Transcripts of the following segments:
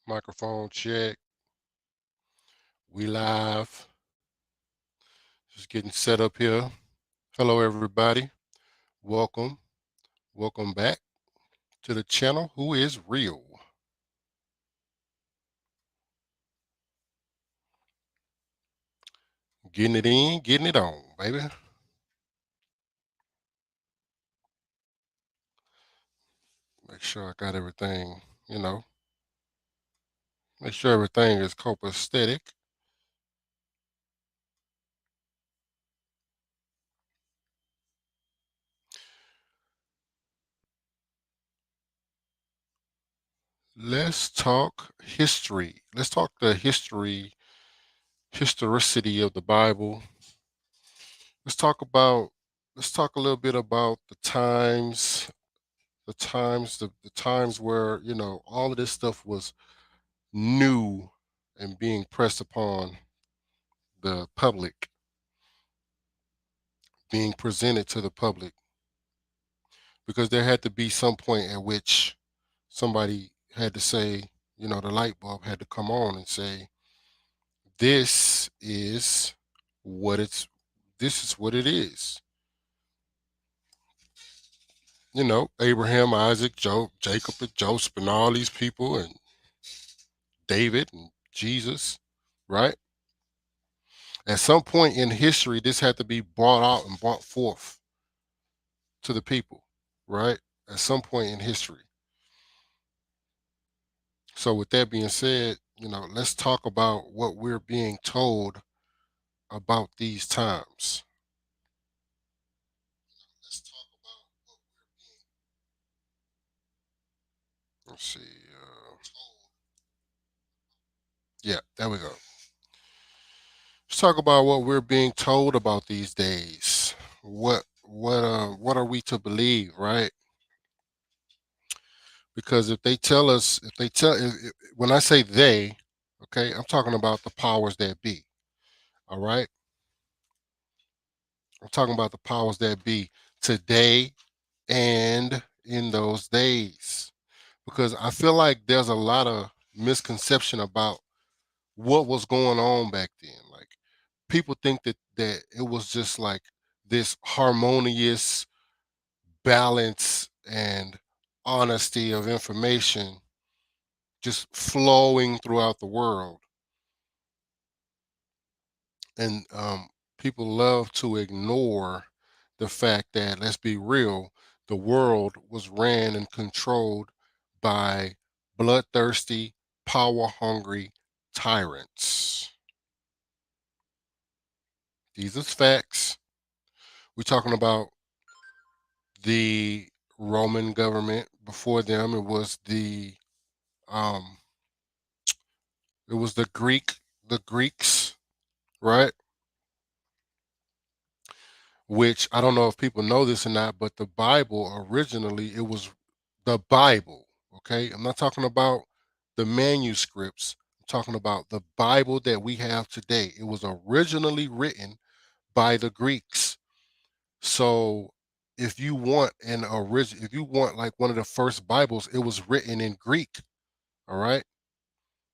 Microphone check. We live. Just getting set up here. Hello, everybody. Welcome. Welcome back to the channel. Who is real? Getting it in, getting it on, baby. Make sure I got everything, make sure everything is copacetic. Let's talk history. Let's talk the historicity of the Bible. Let's talk about, let's talk a little bit about the times where, all of this stuff was new and being pressed upon the public, being presented to the public, because there had to be some point at which somebody had to say, the light bulb had to come on and say, this is what it's, this is what it is. Abraham, Isaac, Jacob, and Joseph, and all these people, and David and Jesus, right? At some point in history, this had to be brought out and brought forth to the people, right? At some point in history. So, with that being said, let's talk about what we're being told about these times. Let's talk about what we're being. Let's see. Yeah, there we go. Let's talk about what we're being told about these days. What are we to believe, right? Because if they tell us, if they tell, when I say they, okay, I'm talking about the powers that be. All right, I'm talking about the powers that be today and in those days. Because I feel like there's a lot of misconception about what was going on back then. Like people think that it was just like this harmonious balance and honesty of information just flowing throughout the world. And people love to ignore the fact that, let's be real, the world was ran and controlled by bloodthirsty, power hungry tyrants. These are facts. We're talking about the Roman government. Before them, um, it was the Greeks, right? Which I don't know if people know this or not, but the Bible originally, it was the Bible. Okay, I'm not talking about the manuscripts. I'm talking about the Bible that we have today. It was originally written by the Greeks. So if you want like one of the first Bibles, it was written in Greek. All right,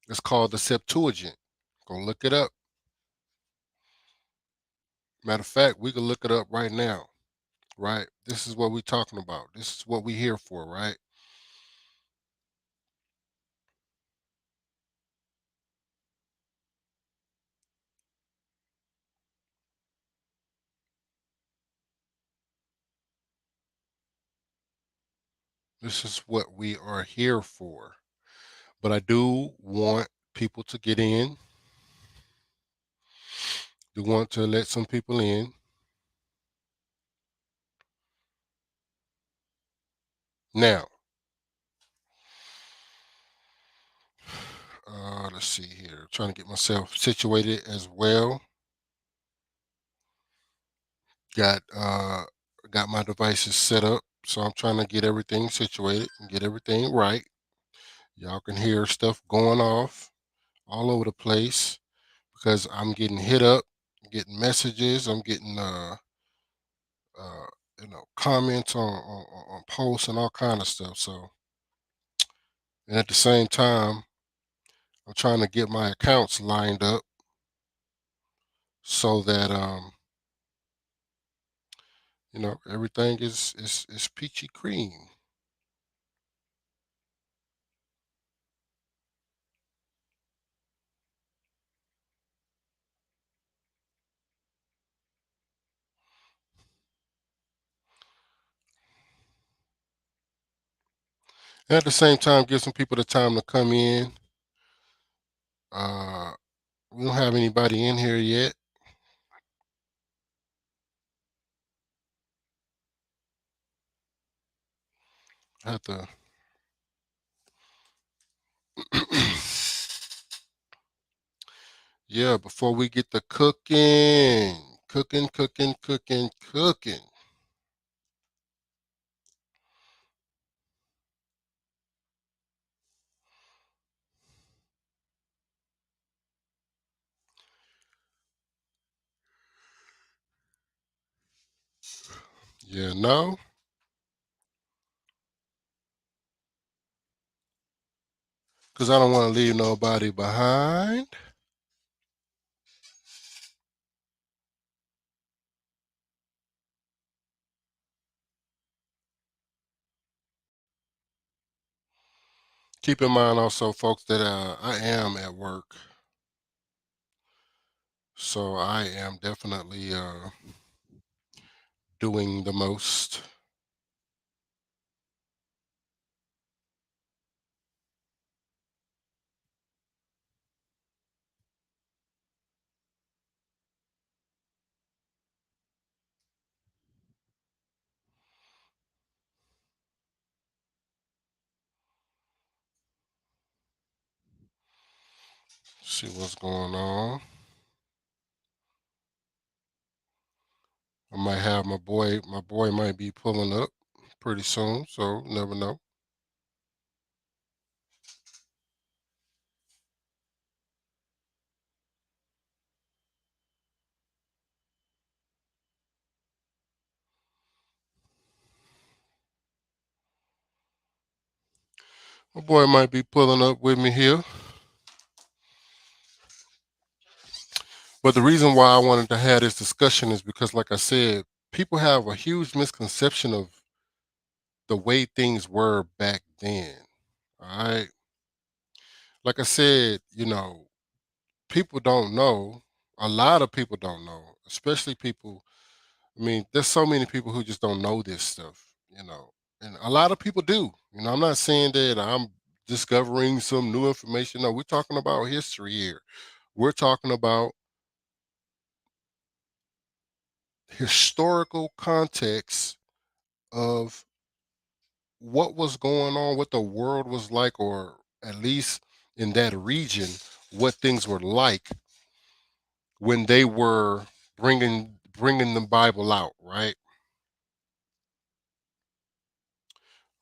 it's called the Septuagint. Go look it up. Matter of fact, we can look it up right now. Right, this is what we're talking about. This is what we're here for. Right, this is what we are here for. But I do want people to get in. Do want to let some people in. Now, let's see here. Trying to get myself situated as well. Got got my devices set up, so I'm trying to get everything situated and get everything right. Y'all can hear stuff going off all over the place because I'm getting hit up, getting messages. I'm getting uh, comments on posts and all kind of stuff. So, and at the same time, I'm trying to get my accounts lined up so that everything is peachy cream. And at the same time, give some people the time to come in. Uh, we don't have anybody in here yet. I have to. Yeah, before we get to cooking. Yeah, no, because I don't want to leave nobody behind. Keep in mind also, folks, that I am at work, so I am definitely doing the most. See what's going on. I might have my boy. My boy might be pulling up pretty soon, so never know. My boy might be pulling up with me here. But the reason why I wanted to have this discussion is because, like I said, people have a huge misconception of the way things were back then. All right. Like I said, people don't know. A lot of people don't know, especially people. I mean, there's so many people who just don't know this stuff, and a lot of people do. I'm not saying that I'm discovering some new information. No, we're talking about history here. We're talking about historical context of what was going on, what the world was like, or at least in that region, what things were like when they were bringing the Bible out, right?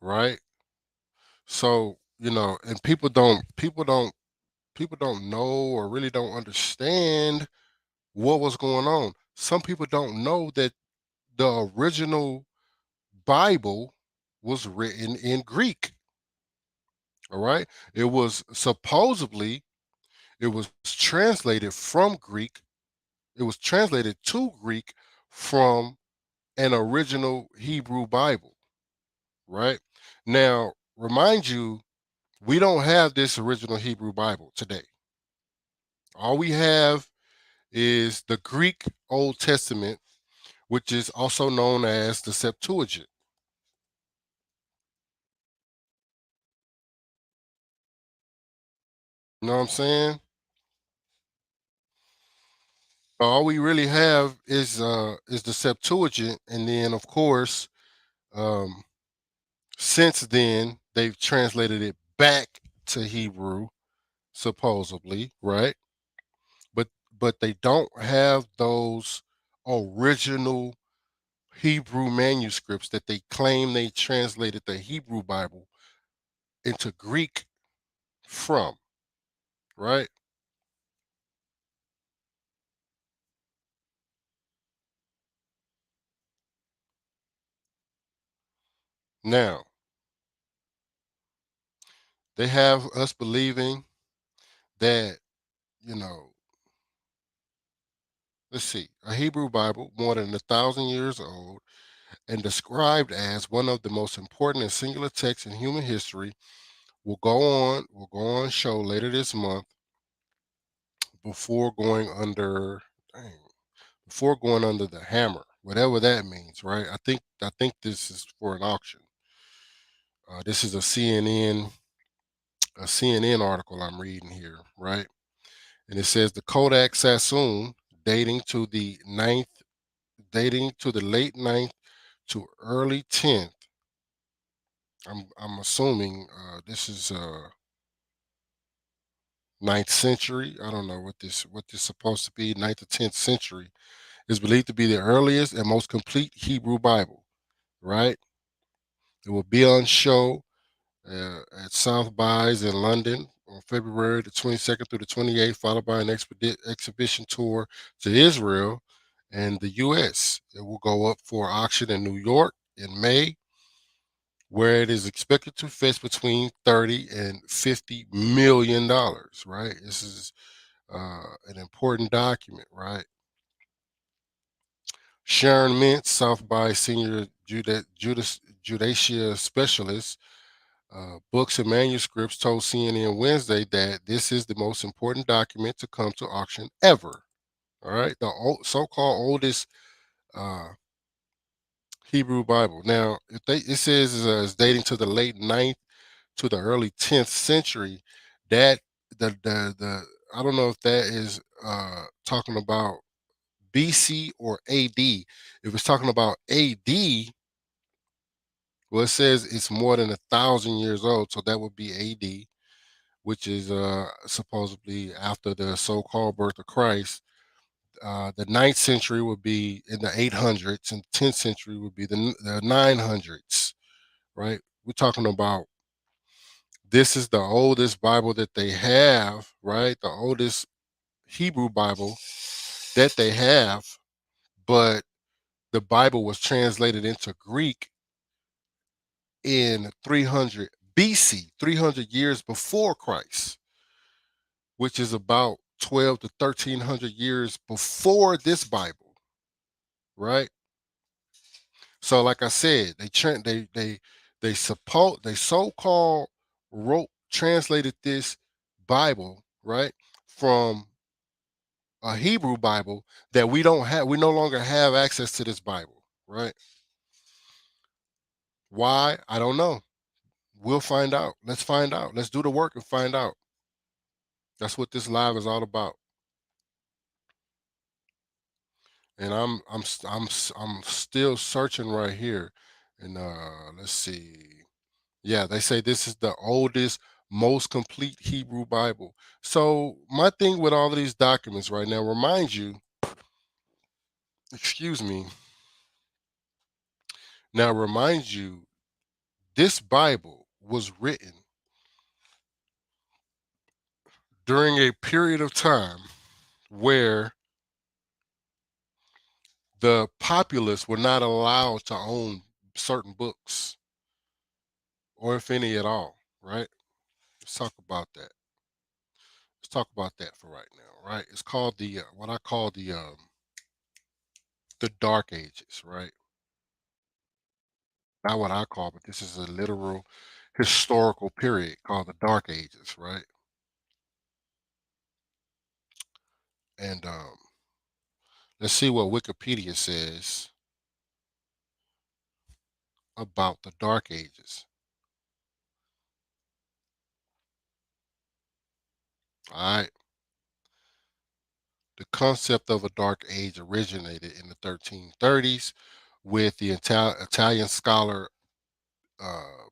Right. So and people don't know or really don't understand what was going on. Some people don't know that the original Bible was written in Greek. All right. It was translated from Greek. It was translated to Greek from an original Hebrew Bible, right? Now, remind you, we don't have this original Hebrew Bible today. All we have is the Greek Old Testament, which is also known as the Septuagint. You know what I'm saying? All we really have is the Septuagint, and then of course, um, since then they've translated it back to Hebrew, supposedly, right? But they don't have those original Hebrew manuscripts that they claim they translated the Hebrew Bible into Greek from, right? Now, they have us believing that, you know, let's see, a Hebrew Bible more than 1,000 years old and described as one of the most important and singular texts in human history will go on show later this month before going under dang, before going under the hammer, whatever that means, right? I think this is for an auction. This is a CNN article I'm reading here, right? And it says the Kodak Sassoon, dating to the ninth, dating to the late ninth to early 10th. I'm assuming this is ninth century. I don't know what this supposed to be. Ninth or 10th century is believed to be the earliest and most complete Hebrew Bible. Right? It will be on show at South By's in London on February the 22nd through the 28th, followed by an exhibition tour to Israel and the U.S. It will go up for auction in New York in May, where it is expected to fetch between 30 and $50 million. Right? This is an important document, right? Sharon Mintz, South by Senior Judacia Specialist, Books and Manuscripts, told CNN Wednesday that this is the most important document to come to auction ever. All right, the so-called oldest uh, Hebrew Bible. Now, it says it's dating to the late ninth to the early 10th century. That the I don't know if that is talking about BC or AD. If it's talking about AD, well, it says it's more than 1,000 years old, so that would be AD, which is supposedly after the so-called birth of Christ. The ninth century would be in the 800s, and 10th century would be the 900s. Right? We're talking about this is the oldest Bible that they have, right? The oldest Hebrew Bible that they have, but the Bible was translated into Greek in 300 BC, 300 years before Christ, which is about 12 to 1300 years before this Bible, right? So, like I said, they so-called wrote translated this Bible, right, from a Hebrew Bible that we don't have. We no longer have access to this Bible, right? Why? I don't know. We'll find out. Let's find out. Let's do the work and find out. That's what this live is all about. And I'm still searching right here. And let's see. Yeah, they say this is the oldest, most complete Hebrew Bible. So my thing with all of these documents right now, remind you, excuse me, now remind you, this Bible was written during a period of time where the populace were not allowed to own certain books, or if any at all, right? Let's talk about that. Let's talk about that for right now, right? It's called the what I call the Dark Ages, right? Not what I call, but this is a literal historical period called the Dark Ages, right? And let's see what Wikipedia says about the Dark Ages. All right. The concept of a dark age originated in the 1330s with the Italian scholar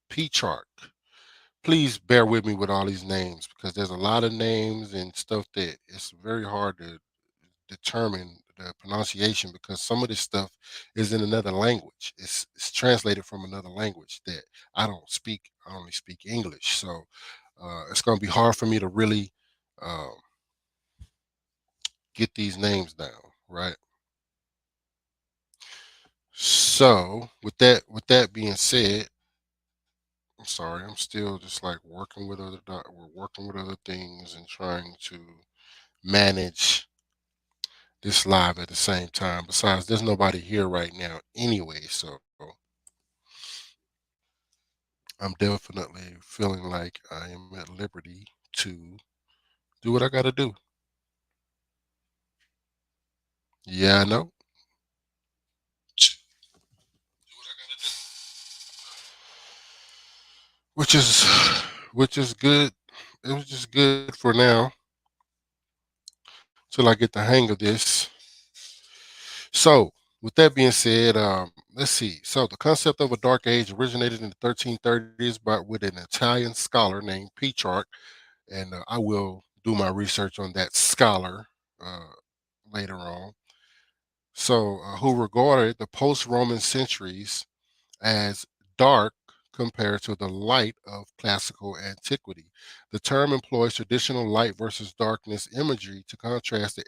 Petrarch. Please bear with me with all these names because there's a lot of names and stuff that it's very hard to determine the pronunciation because some of this stuff is in another language. It's translated from another language that I don't speak. I only speak English, so it's going to be hard for me to really um, get these names down, right? So with that being said, I'm sorry. I'm still just like working with we're working with other things and trying to manage this live at the same time. Besides, there's nobody here right now anyway, so I'm definitely feeling like I am at liberty to do what I got to do. Yeah, I know. Which is which is good. It was just good for now till I get the hang of this. So, with that being said, let's see. So, the concept of a dark age originated in the 1330s, but with an Italian scholar named Petrarch, and I will do my research on that scholar uh, later on. So, who regarded the post-Roman centuries as dark compared to the light of classical antiquity. The term employs traditional light versus darkness imagery to contrast the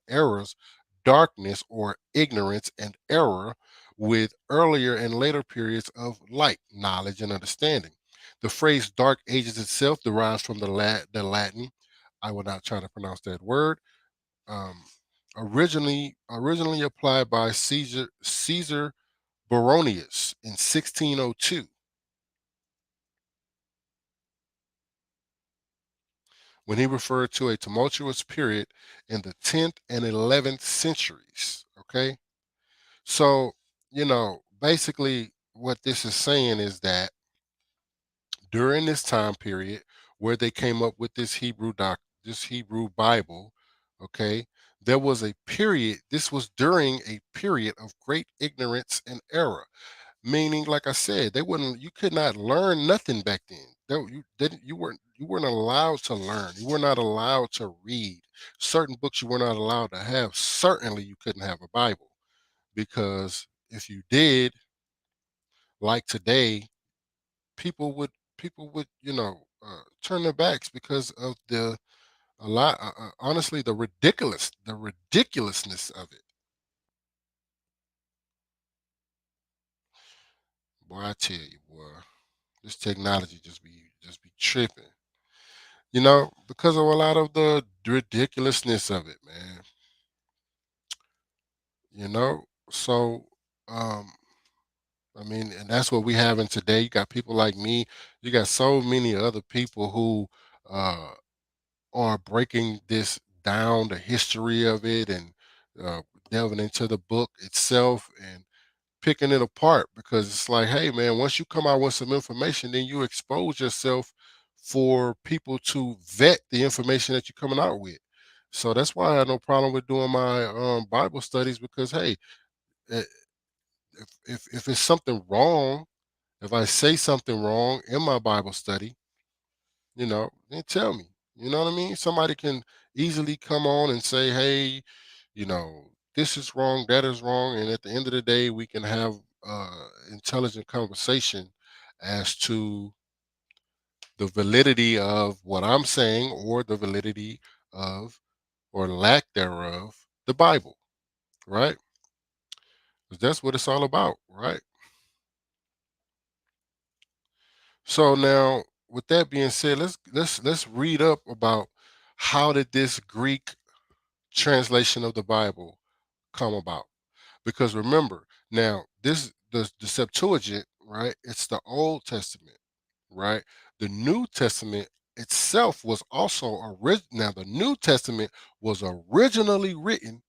eras, darkness or ignorance and error with earlier and later periods of light, knowledge, and understanding. The phrase dark ages itself derives from the Latin, I will not try to pronounce that word, um, originally applied by Caesar Baronius in 1602 when he referred to a tumultuous period in the 10th and 11th centuries. Okay. So, basically what this is saying is that during this time period where they came up with this Hebrew Bible, okay, there was a period, this was during a period of great ignorance and error. Meaning, like I said, they wouldn't. You could not learn nothing back then. You didn't. You weren't allowed to learn. You were not allowed to read certain books. You were not allowed to have. Certainly, you couldn't have a Bible because if you did, like today, people would turn their backs because of honestly the ridiculousness of it. Boy, I tell you, boy, this technology just be tripping. Because of a lot of the ridiculousness of it, man. You know, so um, I mean, and that's what we have in today. You got people like me. You got so many other people who uh, are breaking this down, the history of it, and uh, delving into the book itself and picking it apart because it's like, hey, man, once you come out with some information, then you expose yourself for people to vet the information that you're coming out with. So that's why I had no problem with doing my Bible studies because, hey, eh, if it's something wrong, if I say something wrong in my Bible study, then tell me. You know what I mean? Somebody can easily come on and say, hey, this is wrong, that is wrong. And at the end of the day, we can have intelligent conversation as to the validity of what I'm saying or the validity of or lack thereof the Bible, right? 'Cause that's what it's all about, right? So now, with that being said, let's read up about how did this Greek translation of the Bible come about? Because remember, now the Septuagint, right? It's the Old Testament, right? The New Testament itself was also original. Now the New Testament was originally written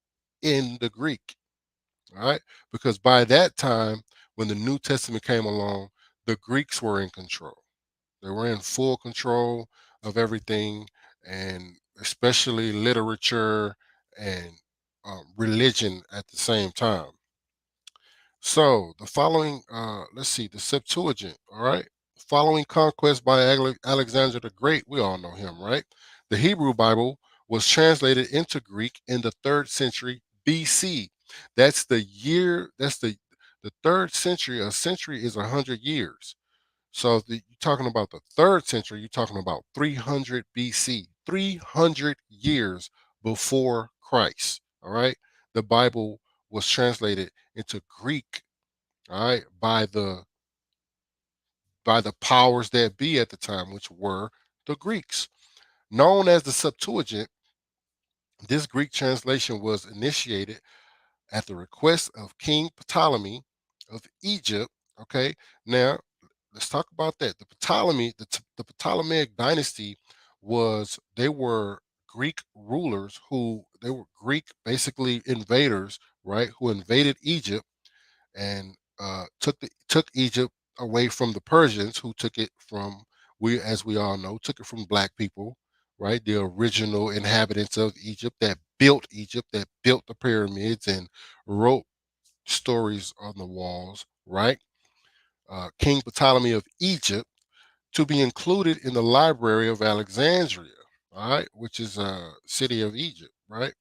in the Greek, right? Because by that time, when the New Testament came along, the Greeks were in control. They were in full control of everything, and especially literature and religion at the same time. So the following, let's see, the Septuagint, all right? Following conquest by Alexander the Great, we all know him, right? The Hebrew Bible was translated into Greek in the third century BC. That's the third century. A century is 100 years. So if you're talking about the third century, you're talking about 300 BC, 300 years before Christ. All right. The Bible was translated into Greek, all right, by the by the powers that be at the time, which were the Greeks. Known as the Septuagint, this Greek translation was initiated at the request of King Ptolemy of Egypt. Okay, now let's talk about that. The Ptolemaic dynasty they were Greek rulers who they were Greek basically invaders, right? Who invaded Egypt and took Egypt away from the Persians, who took it from as we all know, took it from black people, right? The original inhabitants of Egypt, that built the pyramids and wrote stories on the walls, right? King Ptolemy of Egypt to be included in the Library of Alexandria, all right, which is a city of Egypt, right?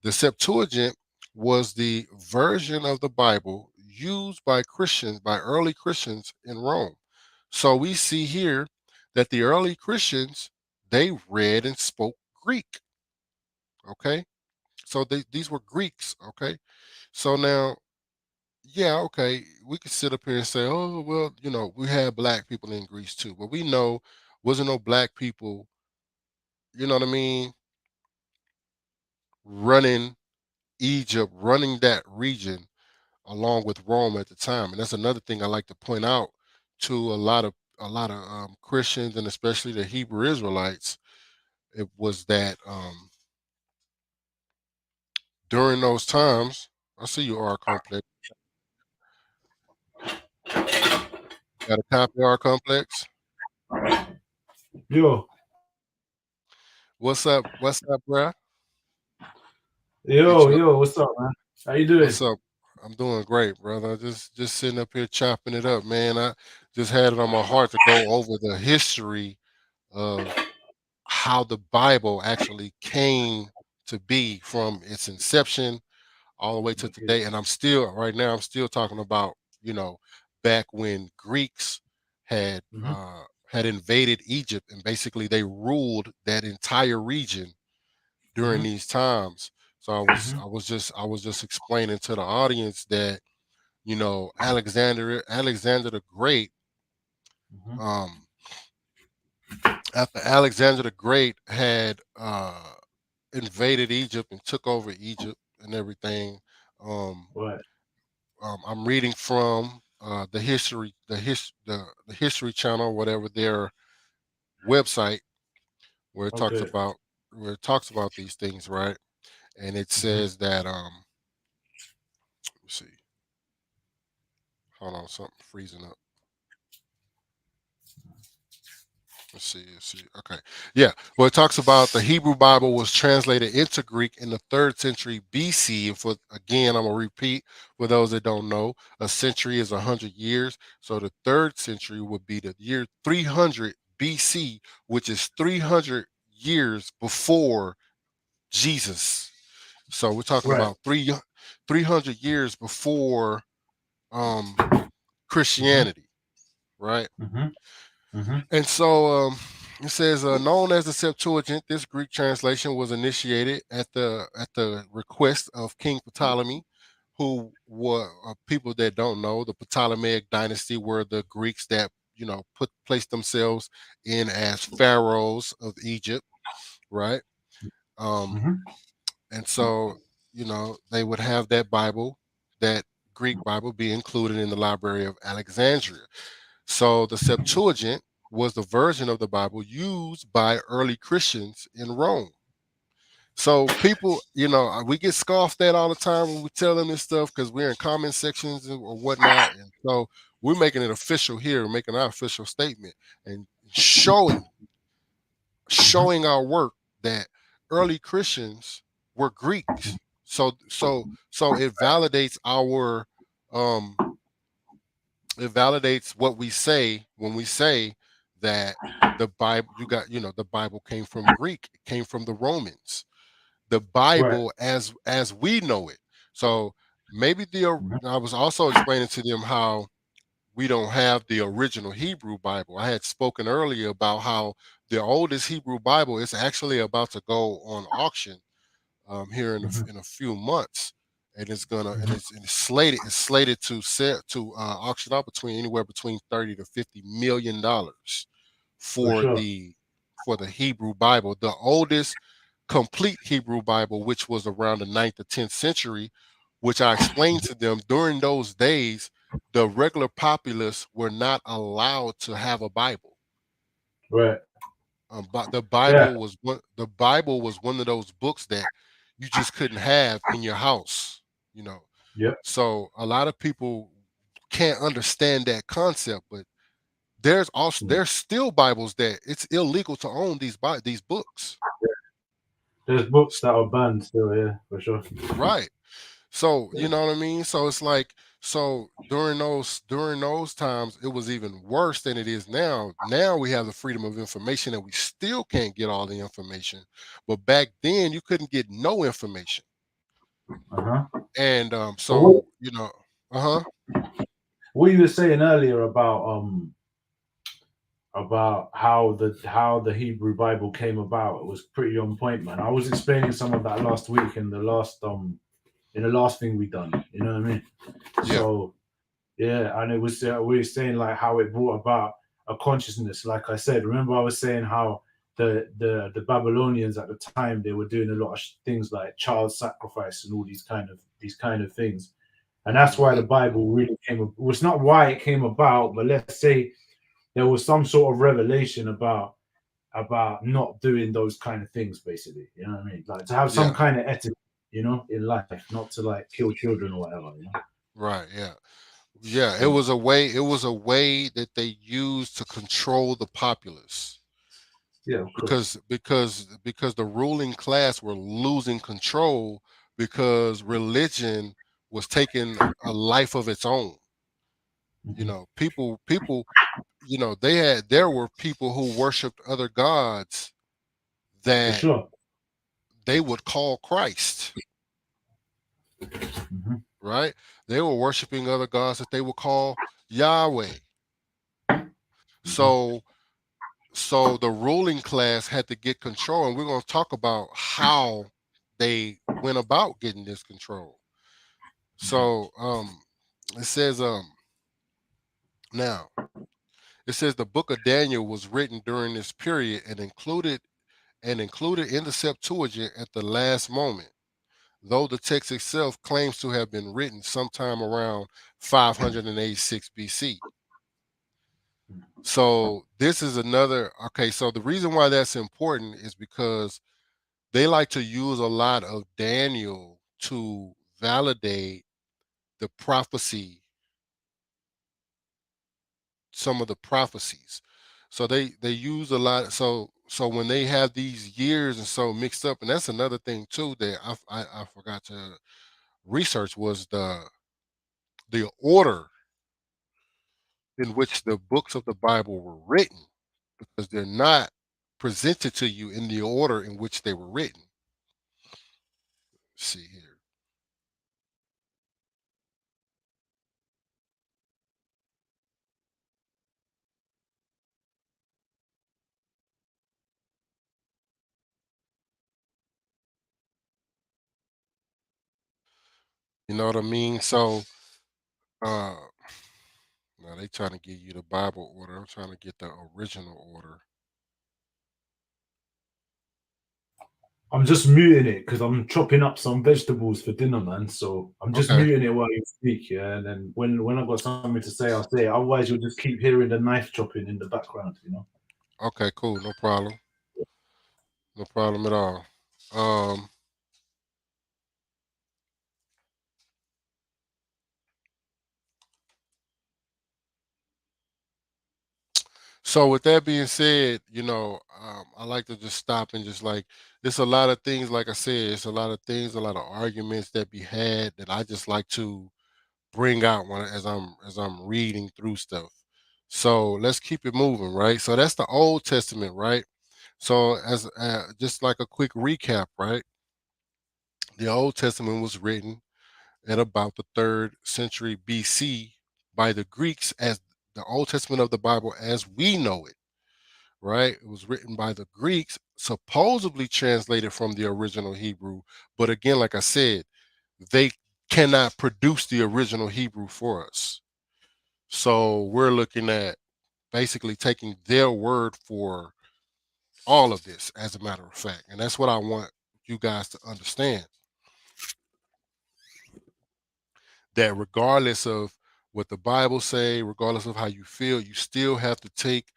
The Septuagint was the version of the Bible used by early Christians in Rome. So we see here that the early Christians, they read and spoke Greek. Okay. So these were Greeks. Okay. So now, yeah, okay, we could sit up here and say, oh, well, we had black people in Greece too. But we know wasn't no black people, you know what I mean, running Egypt, running that region along with Rome at the time. And that's another thing I like to point out to a lot of Christians, and especially the Hebrew Israelites. It was that during those times, I see you R complex. Got a copy R complex. Yo, What's up? What's up, bruh? Get yo, you. yo, what's up, man? How you doing? What's up? I'm doing great, brother. Just sitting up here chopping it up, man. I just had it on my heart to go over the history of how the Bible actually came to be from its inception all the way to Okay. today. And right now, I'm still talking about, you know, back when Greeks had Mm-hmm. uh, had invaded Egypt and basically they ruled that entire region during Mm-hmm. these times. So Mm-hmm. I was just explaining to the audience that Alexander the Great, Mm-hmm. um, after Alexander the Great had invaded Egypt and took over Egypt and everything. Um, What? I'm reading from the History Channel, whatever their website, where it talks Okay. about these things, right? And it Mm-hmm. says that let me see, hold on, something freezing up. Let's see. Okay. Yeah. Well, it talks about the Hebrew Bible was translated into Greek in the third century BC. And again, I'm gonna repeat for those that don't know, a century is 100 years. So the third century would be the year 300 BC, which is 300 years before Jesus. So we're talking Right. about 300 years before um Mm-hmm. Christianity, right? Mm-hmm. Mm-hmm. And so it says, known as the Septuagint, this Greek translation was initiated at the request of King Ptolemy, who were people that don't know. The Ptolemaic dynasty were the Greeks that put placed themselves in as pharaohs of Egypt, right? Um, Mm-hmm. and so they would have that Greek Bible, be included in the Library of Alexandria. So the Septuagint was the version of the Bible used by early Christians in Rome. So people, we get scoffed at all the time when we tell them this stuff because we're in comment sections or whatnot. And so we're making it official here, making our official statement and Mm-hmm. showing our work that early Christians were Greeks. So um it validates what we say when we say that the Bible the Bible came from Greek, it came from the Romans, the Right. Bible as we know it. So maybe Mm-hmm. I was also explaining to them how we don't have the original Hebrew Bible. I had spoken earlier about how the oldest Hebrew Bible is actually about to go on auction here Mm-hmm. in a few months, and it's gonna Hmm. and it's slated to set to auction out between anywhere between 30 to 50 million dollars For for sure. the Hebrew Bible, the oldest complete Hebrew Bible, which was around the ninth or 10th century, which I explained to them during those days, the regular populace were not allowed to have a Bible. Right. But Yeah. the Bible was one of those books that you just couldn't have in your house, you know. Yep. So a lot of people can't understand that concept, but there's still Bibles that it's illegal to own these books. There's books that are banned still. Yeah, for sure. Right. So, Yeah. you know what I mean? So it's like, so during those times it was even worse than it is now. Now we have the freedom of information and we still can't get all the information. But back then you couldn't get no information. Uh huh. And But what so, uh-huh. what you were saying earlier about how the Hebrew Bible came about was pretty on point, man. I was explaining some of that last week in the last thing we done. You know what I mean? Yeah. So yeah, and it was we were saying like how it brought about a consciousness. Like I said, remember I was saying how the Babylonians at the time they were doing a lot of things like child sacrifice and all these kind of things, and that's why the Hmm. Bible really came. Well, it's not why it came about, but let's say there was some sort of revelation about not doing those kind of things, basically. You know what I mean? Like to have some Yeah. kind of ethic, in life, not to like kill children or whatever. Right. Yeah. Yeah. It Mm. was a way, that they used to control the populace. Yeah, of course. Because the ruling class were losing control because religion was taking a life of its own. Hmm. People, there were people who worshiped other gods For that sure. they would call Christ, Hmm. right? They were worshiping other gods that they would call Yahweh. Hmm. So the ruling class had to get control, and we're going to talk about how they went about getting this control. Hmm. So it says now it says the book of Daniel was written during this period and included in the Septuagint at the last moment, though the text itself claims to have been written sometime around 586 BC. So this is another, okay, so the reason why that's important is because they like to use a lot of Daniel to validate the prophecy, some of the prophecies. So they use a lot. So when they have these years and so mixed up, and that's another thing too that I forgot to research was the order in which the books of the Bible were written, because they're not presented to you in the order in which they were written. Let's see here. You know what I mean? So uh now they trying to give you the Bible order. I'm trying to get the original order. I'm just muting it because I'm chopping up some vegetables for dinner, man. So I'm just Okay. muting it while you speak, yeah. And then when I've got something to say, I'll say it. Otherwise, you'll just keep hearing the knife chopping in the background. Okay, cool. No problem. No problem at all. Um, so with that being said, I like to just stop and just like it's a lot of things, like I said, it's a lot of things, a lot of arguments that be had that I just like to bring out when as I'm reading through stuff. So let's keep it moving, right? So that's the Old Testament, right? So as just like a quick recap, right? The Old Testament was written at about the 3rd century BC by the Greeks as the Old Testament of the Bible as we know it, right? It was written by the Greeks, supposedly translated from the original Hebrew. But again, like I said, they cannot produce the original Hebrew for us. So we're looking at basically taking their word for all of this, as a matter of fact. And that's what I want you guys to understand, that regardless of what the Bible say, regardless of how you feel, you still have to take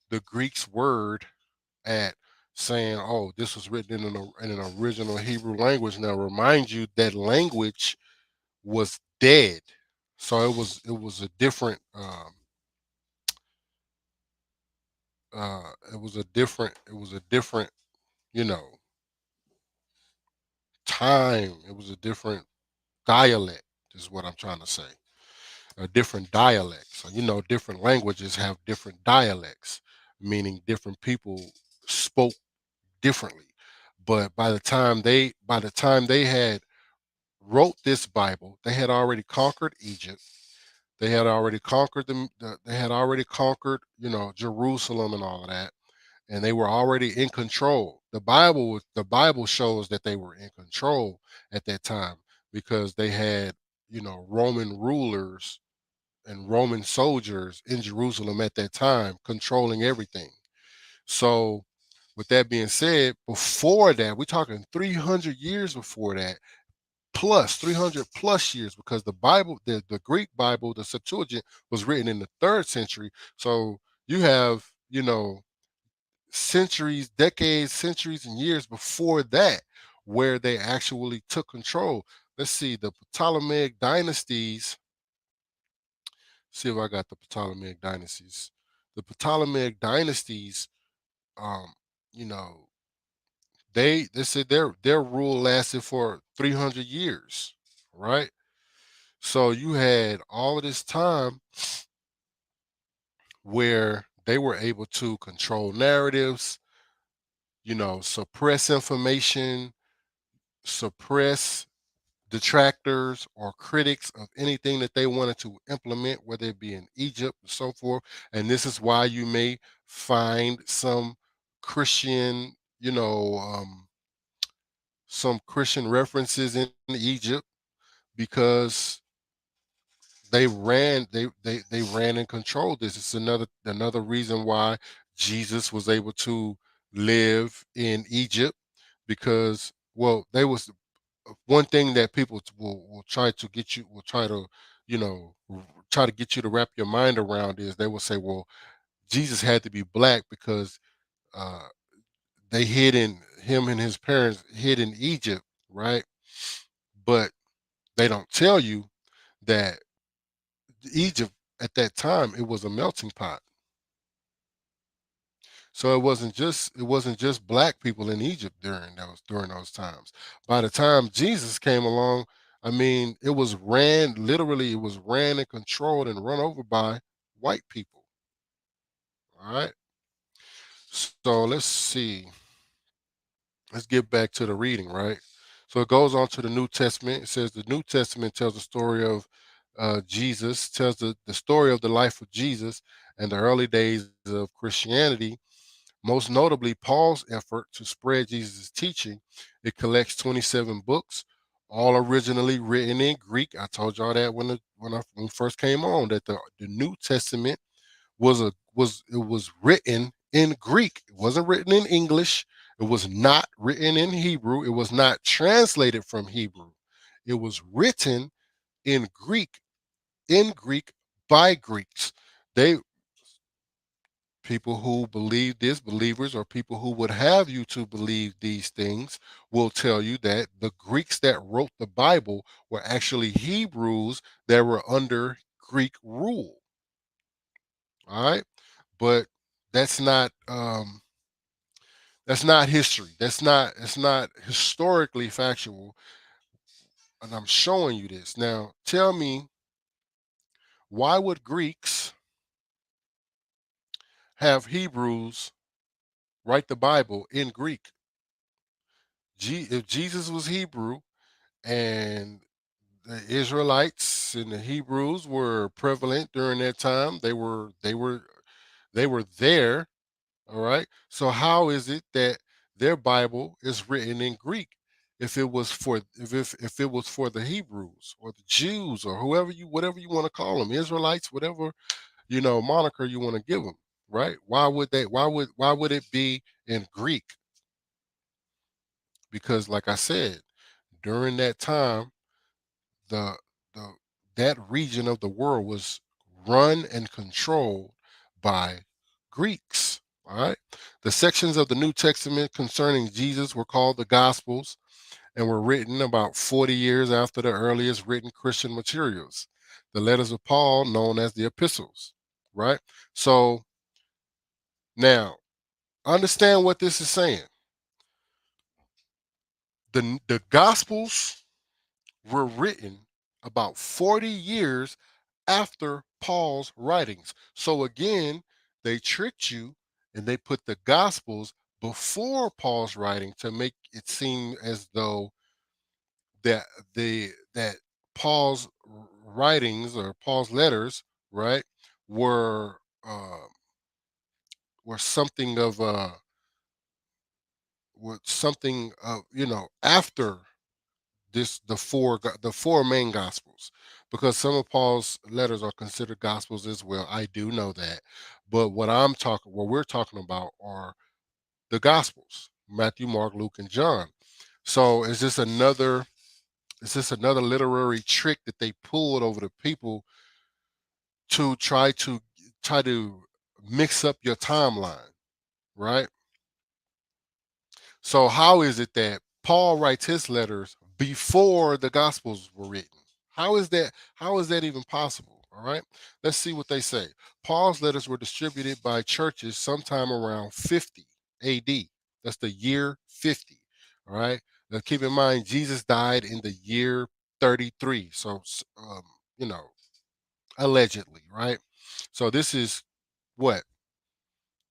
the Greek's word at saying, "Oh, this was written in an original Hebrew language." Now, remind you that language was dead, so it was a different it was a different you know time. It was a different dialect, is what I'm trying to say. A different dialect. So different languages have different dialects, meaning different people spoke differently. But by the time they had wrote this Bible, they had already conquered Egypt. They had already conquered they had already conquered, Jerusalem and all of that, and they were already in control. The Bible shows that they were in control at that time, because they had, Roman rulers and Roman soldiers in Jerusalem at that time controlling everything. So, with that being said, before that, we're talking 300 years before that, plus 300 plus years, because the Bible, the Greek Bible, the Septuagint, was written in the third century. So you have, centuries, decades, centuries, and years before that, where they actually took control. Let's see, the Ptolemaic dynasties. See if I got the Ptolemaic dynasties. The Ptolemaic dynasties, um, you know, they said their rule lasted for 300 years, right? So you had all of this time where they were able to control narratives, suppress information, suppress detractors or critics of anything that they wanted to implement, whether it be in Egypt and so forth. And this is why you may find Christian, you know, um, some Christian references in Egypt, because they ran and controlled this. It's another reason why Jesus was able to live in Egypt, because, well, they was one thing that people will try to get you will try to you know try to get you to wrap your mind around, is they will say, well, Jesus had to be black because uh they hid in him and his parents hid in Egypt, right? But they don't tell you that Egypt at that time, it was a melting pot. So it wasn't just black people in Egypt during those times. By the time Jesus came along, I mean, it was ran and controlled and run over by white people. All right. So let's see. Let's get back to the reading, right? So it goes on to the New Testament. It says the New Testament tells the story of Jesus, tells the story of the life of Jesus and the early days of Christianity. Most notably, Paul's effort to spread Jesus' teaching. It collects 27 books, all originally written in Greek. I told y'all that when we first came on, that the New Testament was written in Greek. It wasn't written in English. It was not written in Hebrew. It was not translated from Hebrew. It was written in Greek by Greeks. They People who believe this, believers, or people who would have you to believe these things, will tell you that the Greeks that wrote the Bible were actually Hebrews that were under Greek rule. All right. But that's not history. It's not historically factual. And I'm showing you this. Now tell me, why would Greeks have Hebrews write the Bible in Greek? If Jesus was Hebrew, and the Israelites and the Hebrews were prevalent during that time, they were there. All right. So how is it that their Bible is written in Greek? if it was for if it was for the Hebrews or the Jews or whoever you whatever you want to call them, Israelites, whatever moniker you want to give them, right? Why would it be in Greek? Because like I said, during that time, the the that region of the world was run and controlled by Greeks. All right. The sections of the New Testament concerning Jesus were called the Gospels and were written about 40 years after the earliest written Christian materials. The letters of Paul, known as the epistles, right? So now understand what this is saying. The Gospels were written about 40 years after Paul's writings. So again, they tricked you and they put the Gospels before Paul's writing to make it seem as though that that Paul's writings or Paul's letters, right, were uh, were something of after this the four main gospels, because some of Paul's letters are considered gospels as well. I do know that, but what we're talking about are the gospels: Matthew, Mark, Luke, and John. So is this another literary trick that they pulled over the people to try to mix up your timeline, right? So how is it that Paul writes his letters before the gospels were written? How is that even possible? All right. Let's see what they say. Paul's letters were distributed by churches sometime around 50 AD. That's the year 50. All right. Now keep in mind Jesus died in the year 33. So you know, allegedly, right? So this is what,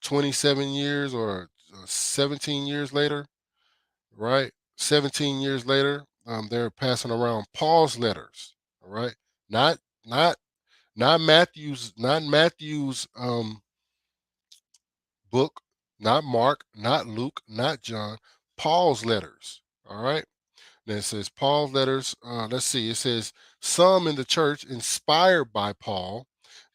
27 years or 17 years later, right? 17 years later, they're passing around Paul's letters, all right? Not not not Matthew's book, not Mark, not Luke, not John, Paul's letters, all right? Then it says Paul's letters. Let's see. It says some in the church, inspired by Paul,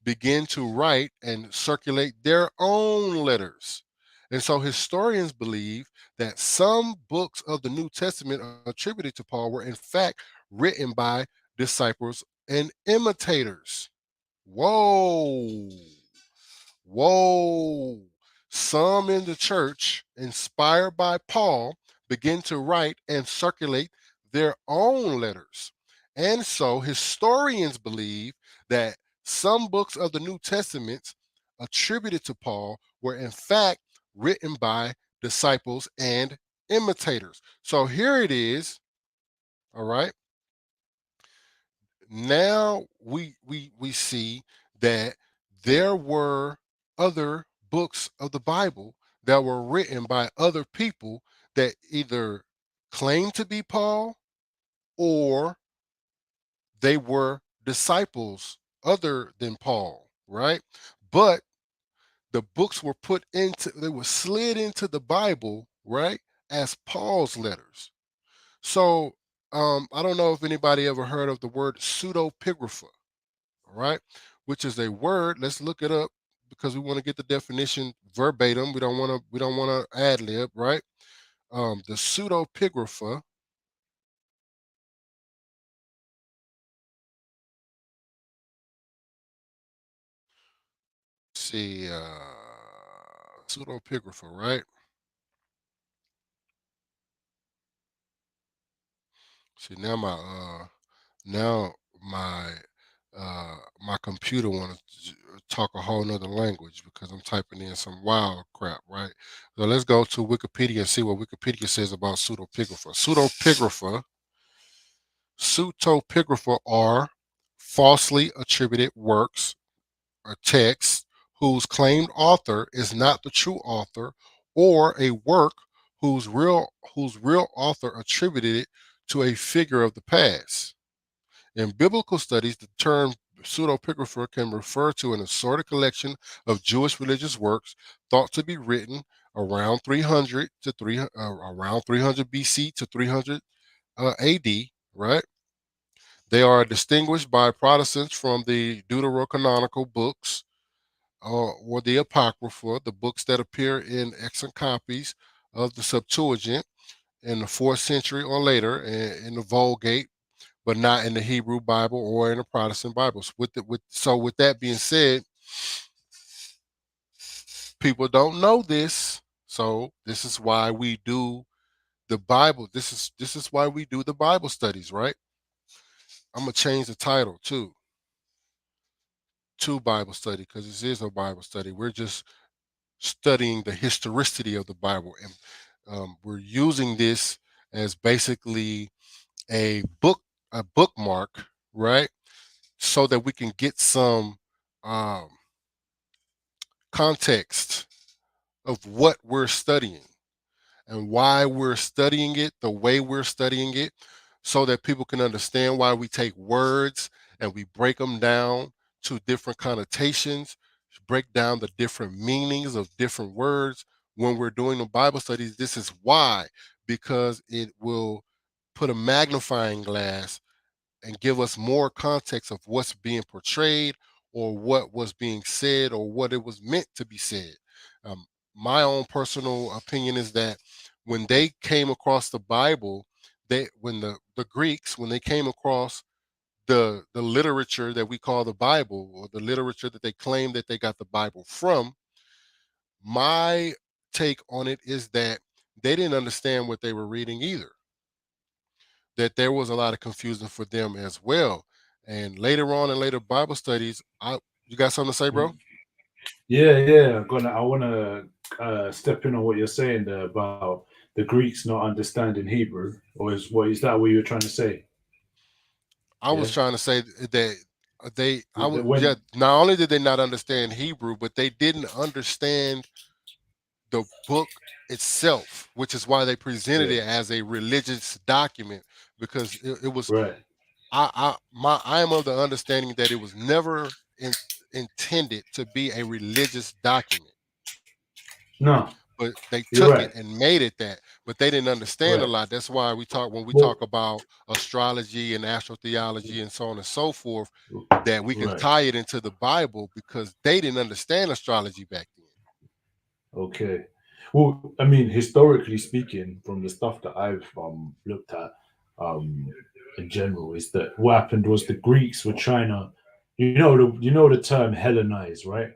begin to write and circulate their own letters. And so historians believe that some books of the New Testament attributed to Paul were in fact written by disciples and imitators. Whoa. Whoa. Some in the church, inspired by Paul, begin to write and circulate their own letters. And so historians believe that some books of the New Testament attributed to Paul were in fact written by disciples and imitators. So here it is, all right? Now we see that there were other books of the Bible that were written by other people that either claimed to be Paul or they were disciples other than Paul, right? But the books were they were slid into the Bible, right, as Paul's letters. So I don't know if anybody ever heard of the word pseudepigrapha, all right, which is a word. Let's look it up because we want to get the definition verbatim. We don't want to ad lib, right? The pseudepigrapha. See, pseudepigrapha, right? See now my my computer want to talk a whole nother language because I'm typing in some wild crap, right? So let's go to Wikipedia and see what Wikipedia says about pseudepigrapha. Pseudepigrapha are falsely attributed works or texts whose claimed author is not the true author, or a work whose real author attributed it to a figure of the past. In biblical studies, the term pseudepigrapher can refer to an assorted collection of Jewish religious works thought to be written around 300 BC to 300 AD, right? They are distinguished by Protestants from the deuterocanonical books or the Apocrypha, the books that appear in extant copies of the Septuagint in the 4th century or later in the Vulgate, but not in the Hebrew Bible or in the Protestant Bibles. With that being said, people don't know this. So this is why we do the Bible. This is why we do the Bible studies, right? I'm gonna change the title to Bible study because this is a Bible study. We're just studying the historicity of the Bible, and we're using this as basically a bookmark, right? So that we can get some um, context of what we're studying and why we're studying it the way we're studying it, so that people can understand why we take words and we break them down to different connotations, break down the different meanings of different words when we're doing the Bible studies. This is why, because it will put a magnifying glass and give us more context of what's being portrayed or what was being said or what it was meant to be said. Um, my own personal opinion is that when they came across the Bible, when the Greeks, when they came across the literature that we call the Bible, or the literature that they claim that they got the Bible from, my take on it is that they didn't understand what they were reading either, that there was a lot of confusion for them as well. And later on in later Bible studies, you got something to say, bro? Yeah, yeah. I wanna step in on what you're saying there about the Greeks not understanding Hebrew, or is that what you were trying to say? I was Yeah. trying to say that I was, yeah, When not only did they not understand Hebrew, but they didn't understand the book itself, which is why they presented yeah, it as a religious document, because it was, right. I am of the understanding that it was never intended to be a religious document, No, but they you're took right. it and made it that. But they didn't understand a Right. lot. That's why we talk, when we talk Well, about astrology and astrotheology and so on and so forth, that we can right. tie it into the Bible, because they didn't understand astrology back then. Okay. Well, I mean, historically speaking, from the stuff that I've looked at um, in general, is that what happened was the Greeks were trying to, you know the term Hellenize, right?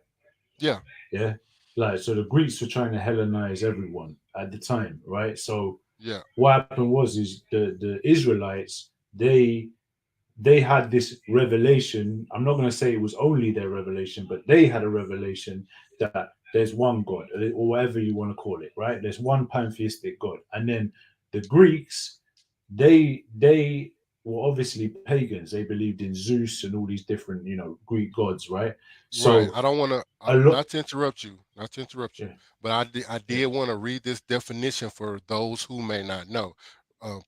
Yeah, Yeah, like so the Greeks were trying to Hellenize everyone at the time, right? So yeah, what happened was is the Israelites they had this revelation. I'm not going to say it was only their revelation, but they had a revelation that there's one God, or whatever you want to call it, right? There's one pantheistic God. And then the Greeks, they were obviously pagans. They believed in Zeus and all these different, Greek gods, right? right. So I don't want to, a lot, not to interrupt you, yeah, but I yeah, did want to read this definition for those who may not know.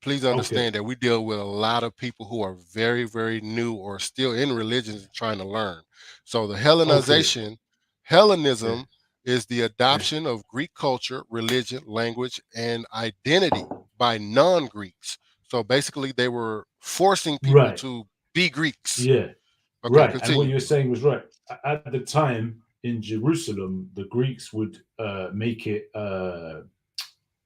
Please okay, understand that we deal with a lot of people who are very, very new or still in religions and trying to learn. So the okay, Hellenization, yeah, Hellenism is the yeah, adoption of Greek culture, religion, language, and identity by non-Greeks. So basically, they were forcing people right, to be Greeks. yeah. Okay, Right, and what continue. you were saying was right. At the time in Jerusalem, the Greeks would make it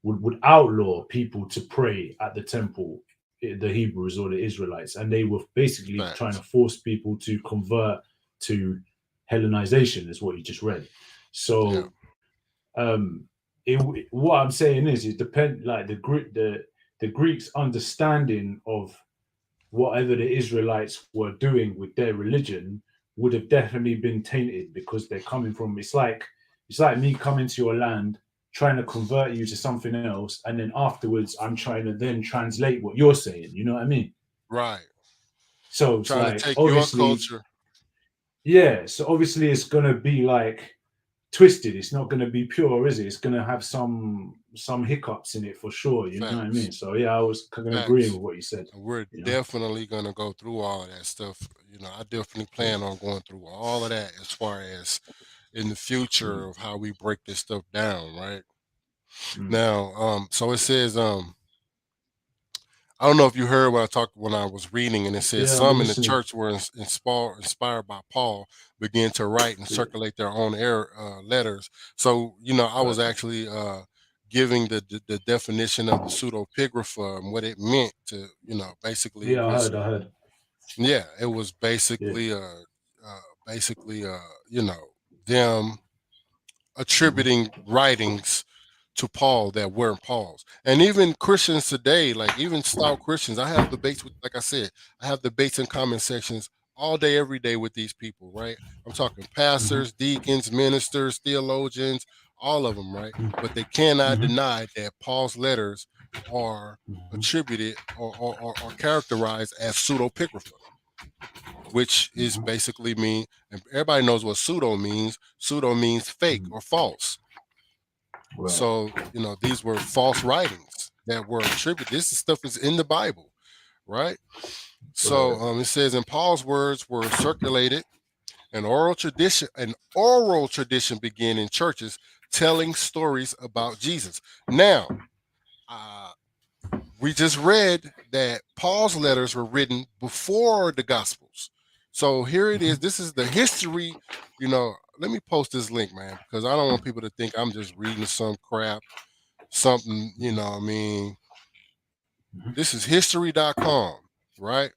would outlaw people to pray at the temple, the Hebrews or the Israelites, and they were basically trying to Facts. force people to convert to Hellenization, is what you just read. Yeah. So, what I'm saying is, it depend like the Greeks' understanding of whatever the Israelites were doing with their religion would have definitely been tainted because they're coming from it's like me coming to your land trying to convert you to something else, and then afterwards I'm trying to then translate what you're saying, you know what I mean? Right. So it's Trying to like take your obviously, culture. yeah, so obviously it's gonna be like twisted. It's not gonna be pure, is it? It's gonna have some hiccups in it for sure, you know what I Facts. mean? So yeah, I was kind of agreeing Facts. with what you said, And we're you know. definitely gonna go through all of that stuff. I definitely Yeah. plan on going through all of that as far as in the future Mm, of how we break this stuff down, right? mm, Now, so it says, I don't know if you heard what I talked when I was reading, and it says Yeah, I'm some in the listening. church were inspired by Paul, began to write and Yeah. circulate their own letters. So I Right. was actually giving the definition of the pseudepigrapha and what it meant to basically it Yeah, I was heard. I heard. yeah it was Yeah. basically them Hmm. attributing writings to Paul that weren't Paul's. And even Christians today, like even stout Christians, I have debates with, like I said, I have debates in comment sections all day, every day with these people, right? I'm talking Hmm. pastors, deacons, ministers, theologians, all of them, right? But they cannot Hmm. deny that Paul's letters are Hmm. attributed or characterized as pseudepigrapha, which is Hmm. basically mean, and everybody knows what pseudo means. Pseudo means fake Hmm. or false. Right. So, these were false writings that were attributed. This stuff is in the Bible, right? So Right. it says, in Paul's words were circulated, an oral tradition began in churches telling stories about Jesus. Now, uh, we just read that Paul's letters were written before the Gospels. So here it is. Hmm. This is the history. Let me post this link, man, because I don't want people to think I'm just reading some crap, something, I mean, Hmm. this is history.com, right?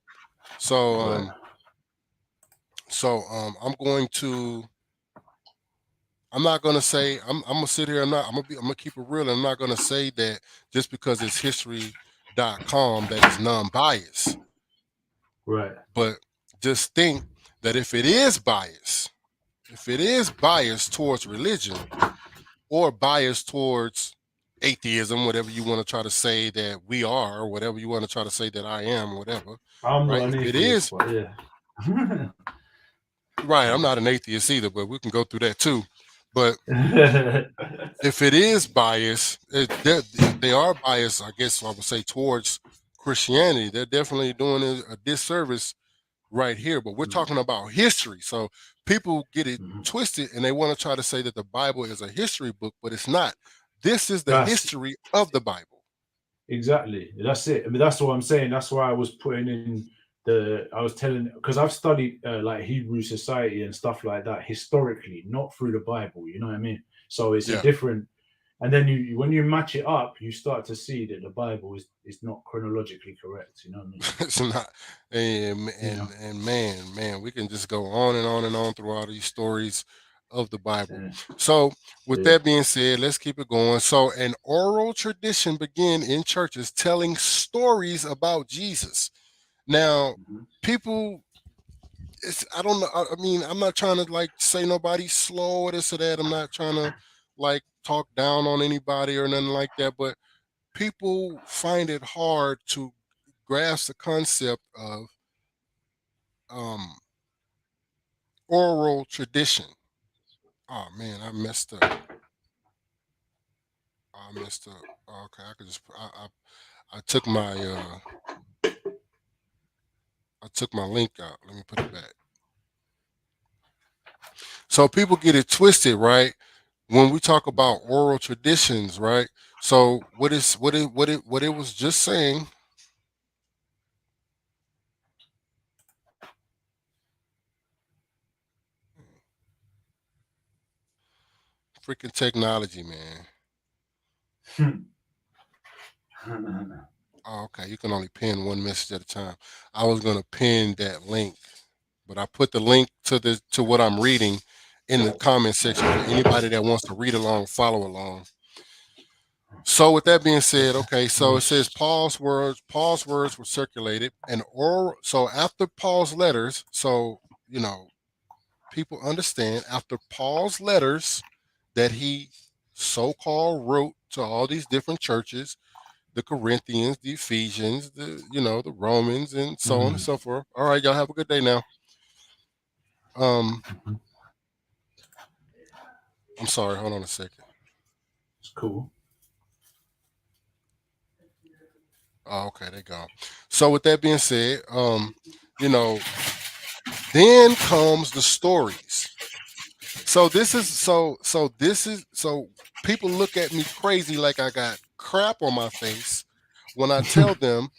So Right. I'm going to I'm not gonna say I'm gonna sit here. I'm gonna keep it real. And I'm not gonna say that just because it's history.com that is non-biased. Right. But just think that if it is biased towards religion or biased towards atheism, whatever you want to try to say that we are, or whatever you want to try to say that I am, whatever, I'm right? not an If it atheist, is but yeah. right, I'm not an atheist either, but we can go through that too. But if it is biased, if they are biased, I guess I would say towards Christianity, they're definitely doing a disservice right here. But we're talking about history, so people get it Mhm. twisted and they want to try to say that the Bible is a history book, but it's not. This is the That's history of the Bible. exactly. That's it. I mean, that's what I'm saying. That's why I was putting in I was telling, because I've studied like Hebrew society and stuff like that historically, not through the Bible. You know what I mean? So it's a Yeah. different. And then when you match it up, you start to see that the Bible is not chronologically correct. You know what I mean? It's not, and, You and know. and man, we can just go on and on and on through all these stories of the Bible. Yeah. So, with Yeah. that being said, let's keep it going. So, an oral tradition began in churches telling stories about Jesus. Now, Mhm. people, I don't know. I mean, I'm not trying to like say nobody's slow or this or that. I'm not trying to like talk down on anybody or nothing like that. But people find it hard to grasp the concept of um oral tradition. Oh man, I messed up. I messed up. Okay, I could just I took my I took my link out. Let me put it back. So people get it twisted, right? When we talk about oral traditions, right? So what it was just saying, freaking technology, man. Oh, okay, you can only pin one message at a time. I was gonna pin that link, but I put the link to what I'm reading in the comment section for anybody that wants to read along, follow along. So with that being said, okay, so it says Paul's words were circulated and oral. So after Paul's letters, so people understand after Paul's letters that he so-called wrote to all these different churches, the Corinthians, the Ephesians, the Romans, and so on and Mm. so forth. All right, y'all have a good day now. Um, Mhm. I'm sorry, hold on a second. It's cool. Oh, okay, they gone. So with that being said, you know, then comes the stories. So people look at me crazy like I got crap on my face when I tell them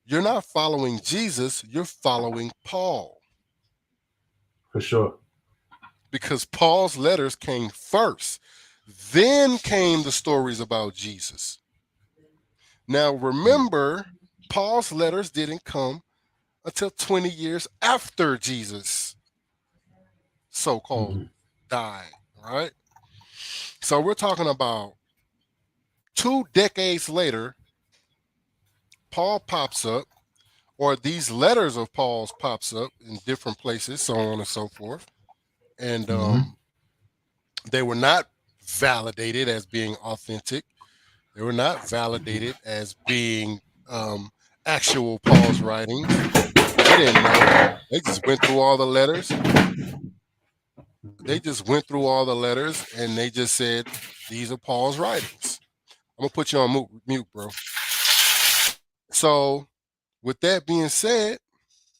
You're not following Jesus, you're following Paul, For sure. because Paul's letters came first. Then came the stories about Jesus. Now, Mm. remember, Paul's letters didn't come until 20 years after Jesus so called Mhm. died, right? So we're talking about 2 decades later, Paul pops up, or these letters of Paul's pops up in different places, so on and so forth. And Mhm. they were not validated as being authentic. They were not validated as being actual Paul's writings. They didn't know. They just went through all the letters. They just went through all the letters and they just said, these are Paul's writings. I'm gonna put you on mute, bro. So, with that being said,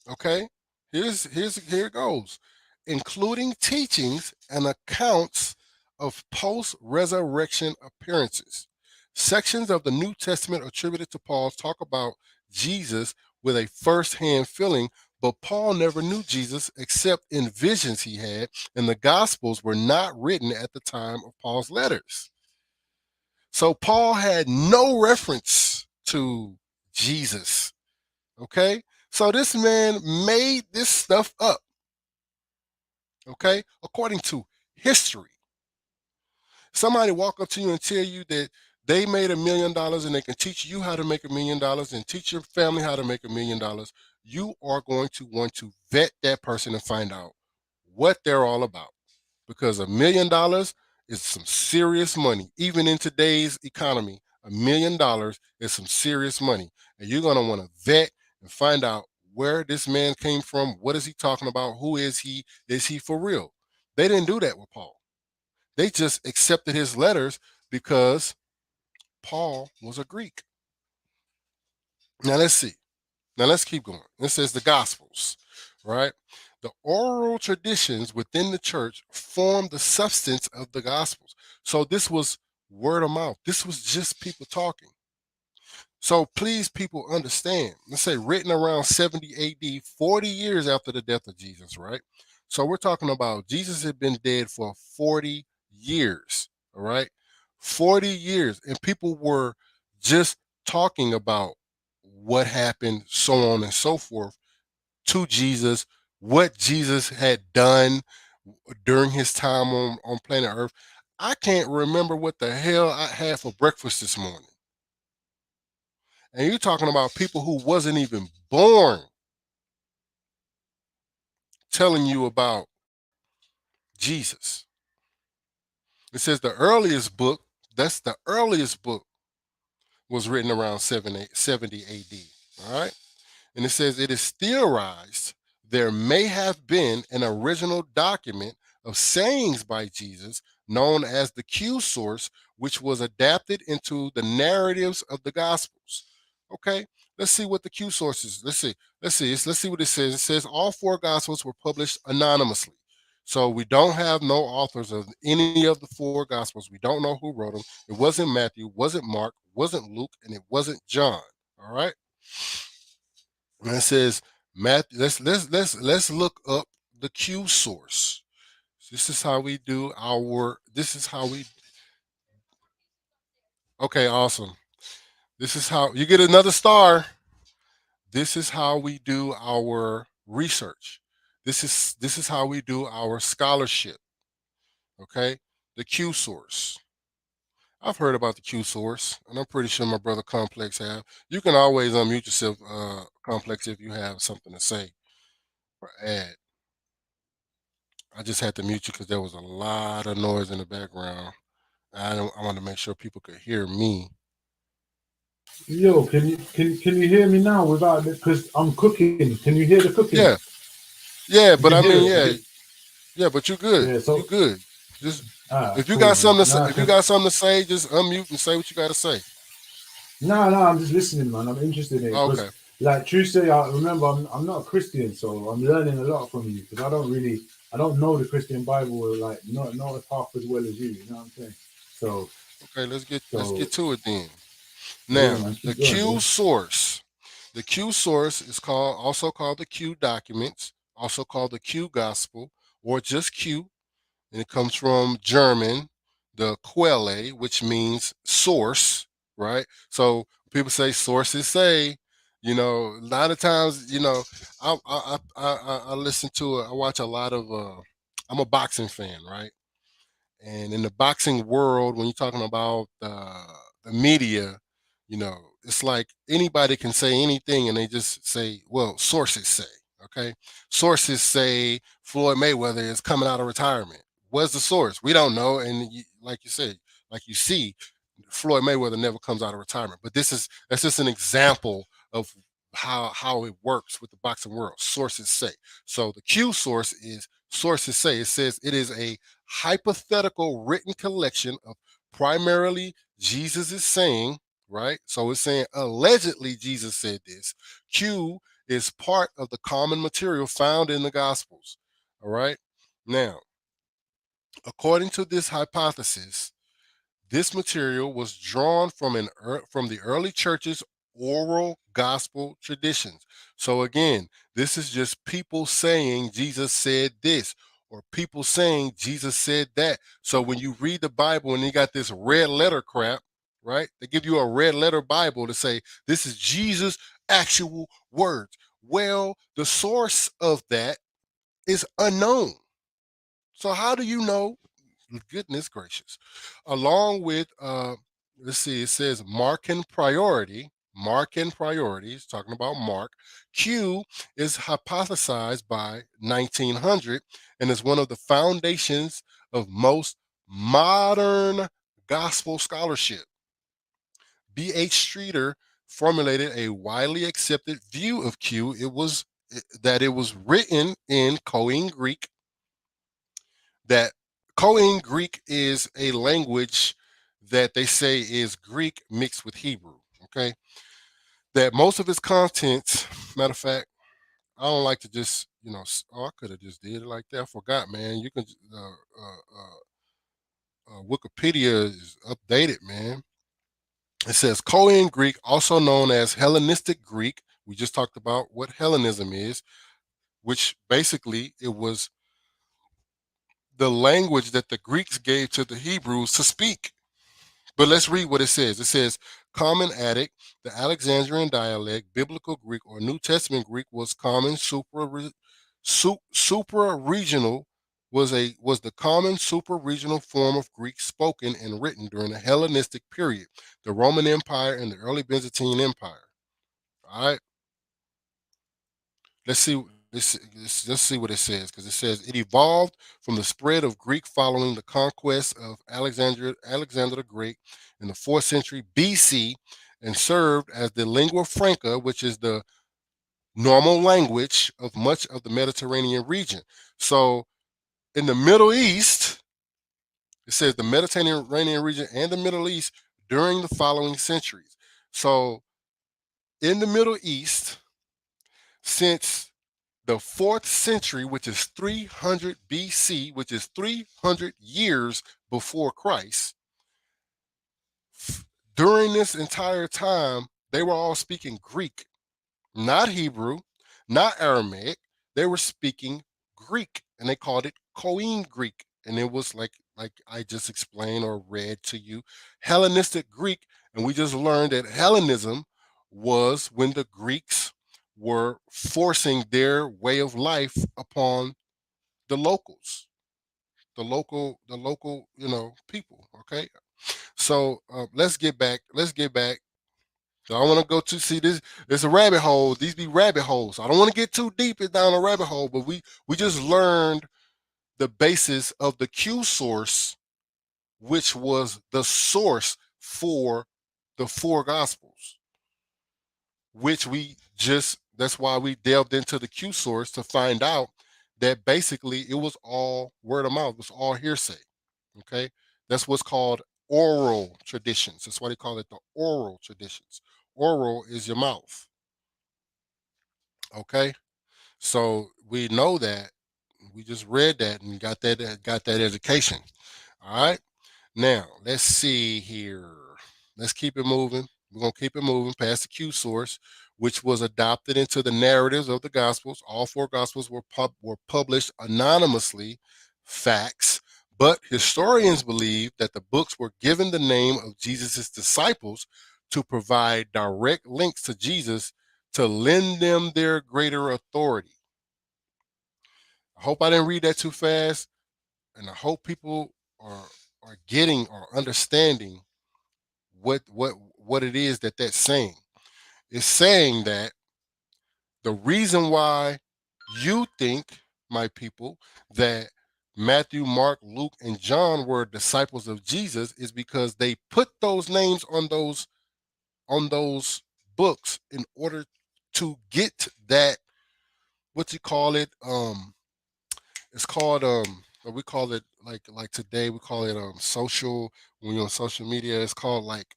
okay, here it goes, including teachings and accounts of post-resurrection appearances. Sections of the New Testament attributed to Paul talk about Jesus with a first-hand feeling, but Paul never knew Jesus except in visions he had, and the Gospels were not written at the time of Paul's letters. So Paul had no reference to Jesus. Okay? So this man made this stuff up, okay? According to history. Somebody walk up to you and tell you that they made $1 million and they can teach you how to make $1 million and teach your family how to make $1 million. You are going to want to vet that person and find out what they're all about, because $1 million is some serious money. Even in today's economy, $1 million is some serious money. And you're going to want to vet and find out where this man came from. What is he talking about? Who is he? Is he for real? They didn't do that with Paul. They just accepted his letters because Paul was a Greek. Now let's see. Now let's keep going. It says the Gospels, right? The oral traditions within the church form the substance of the Gospels. So this was word of mouth. This was just people talking. So please, people, understand. Let's say written around 70 AD, 40 years after the death of Jesus, right? So we're talking about Jesus had been dead for 40 years, all right? 40 years. And people were just talking about what happened, so on and so forth, to Jesus, what Jesus had done during his time on planet Earth. I can't remember what the hell I had for breakfast this morning. And you're talking about people who wasn't even born telling you about Jesus. It says the earliest book, that's the earliest book, was written around 70 AD. All right. And it says it is theorized there may have been an original document of sayings by Jesus known as the Q source, which was adapted into the narratives of the Gospels. Okay, let's see what the Q source is. Let's see what it says. It says all four Gospels were published anonymously. So we don't have no authors of any of the four Gospels. We don't know who wrote them. It wasn't Matthew, wasn't Mark, wasn't Luke, and it wasn't John. All right. And it says Matthew. Let's look up the Q source. This is how we do our. This is how we. Okay, awesome. This is how you get another star. This is how we do our research. This is how we do our scholarship. Okay, the Q source. I've heard about the Q source, and I'm pretty sure my brother Complex have. You can always unmute yourself, Complex, if you have something to say or add. I just had to mute you because there was a lot of noise in the background. I wanted to make sure people could hear me. Yo, can you hear me now without it? Because I'm cooking. Can you hear the cooking? Yeah, yeah, You but can I hear mean, it. yeah, yeah, but you good. Yeah. You So, good. Just if you cool, got man. something to say, Nah, if you cause got something to say, just unmute and say what you got to say. no, I'm just listening, man. I'm interested in it because, Okay, like, true say, I remember I'm not a Christian, so I'm learning a lot from you because I don't know the Christian Bible like not half as well as you. You know what I'm saying? So, okay, let's so get to it then. yeah, Now, man, the keep going, Q bro. source. The Q source is also called the Q documents, also called the Q gospel, or just Q, and it comes from German, the Quelle, which means source, right? So people say sources say, a lot of times, I listen to it. I watch a lot of. I'm a boxing fan, right? And in the boxing world, when you're talking about the media, it's like anybody can say anything and they just say, well, sources say, okay? Sources say Floyd Mayweather is coming out of retirement. Where's the source? We don't know. And like you said, like you see, Floyd Mayweather never comes out of retirement. But that's just an example of how it works with the boxing world. Sources say. So the Q source is sources say. It says it is a hypothetical written collection of primarily Jesus is saying, right? So it's saying allegedly Jesus said this. Q is part of the common material found in the Gospels. All right. Now, according to this hypothesis, this material was drawn from the early church's oral gospel traditions. So again, this is just people saying Jesus said this or people saying Jesus said that. So when you read the Bible and you got this red letter crap, right? They give you a red letter Bible to say this is Jesus' actual words. Well, the source of that is unknown. So how do you know? Goodness gracious. Along with let's see, it says mark and priority. Mark and priorities, talking about Mark. Q is hypothesized by 1900 and is one of the foundations of most modern gospel scholarship. B.H. Streeter formulated a widely accepted view of Q. It was written in Koine Greek, that Koine Greek is a language that they say is Greek mixed with Hebrew. Okay, that most of its contents, matter of fact, I don't like to just I could have just did it like that. I forgot, man. You can Wikipedia is updated, man. It says Koine Greek, also known as Hellenistic Greek. We just talked about what Hellenism is, which basically it was the language that the Greeks gave to the Hebrews to speak. But let's read what it says. It says, Common Attic, the Alexandrian dialect, Biblical Greek, or New Testament Greek was common supra regional was the common super regional form of Greek spoken and written during the Hellenistic period, the Roman Empire and the early Byzantine Empire. All right, let's see. Let's see what it says, because it says it evolved from the spread of Greek following the conquest of Alexander the Great in the 4th century BC, and served as the lingua franca, which is the normal language of much of the Mediterranean region. So in the Middle East, it says the Mediterranean region and the Middle East during the following centuries. So in the Middle East, since the 4th century, which is 300 BC, which is 300 years before Christ, during this entire time, they were all speaking Greek, not Hebrew, not Aramaic. They were speaking Greek, and they called it Koine Greek. And it was like I just explained or read to you, Hellenistic Greek. And we just learned that Hellenism was when the Greeks were forcing their way of life upon the locals, the local, people. Okay, so let's get back. Let's get back. So I want to go to see this. It's a rabbit hole. These be rabbit holes. I don't want to get too deep down a rabbit hole, but we just learned the basis of the Q source, which was the source for the four gospels, which we just that's why we delved into the Q source to find out that basically it was all word of mouth, it was all hearsay. Okay. That's what's called oral traditions. That's why they call it the oral traditions. Oral is your mouth. Okay. So we know that. We just read that and got that education. All right. Now let's see here. Let's keep it moving. We're going to keep it moving past the Q source, which was adopted into the narratives of the Gospels. All four Gospels were published anonymously, facts. But historians believe that the books were given the name of Jesus' disciples to provide direct links to Jesus to lend them their greater authority. I hope I didn't read that too fast, and I hope people are getting or understanding what it is that that's saying. It's saying that the reason why you think, my people, that Matthew, Mark, Luke, and John were disciples of Jesus is because they put those names on those books in order to get that, what you call it, it's called we call it, like today we call it social, when you're on social media, it's called like,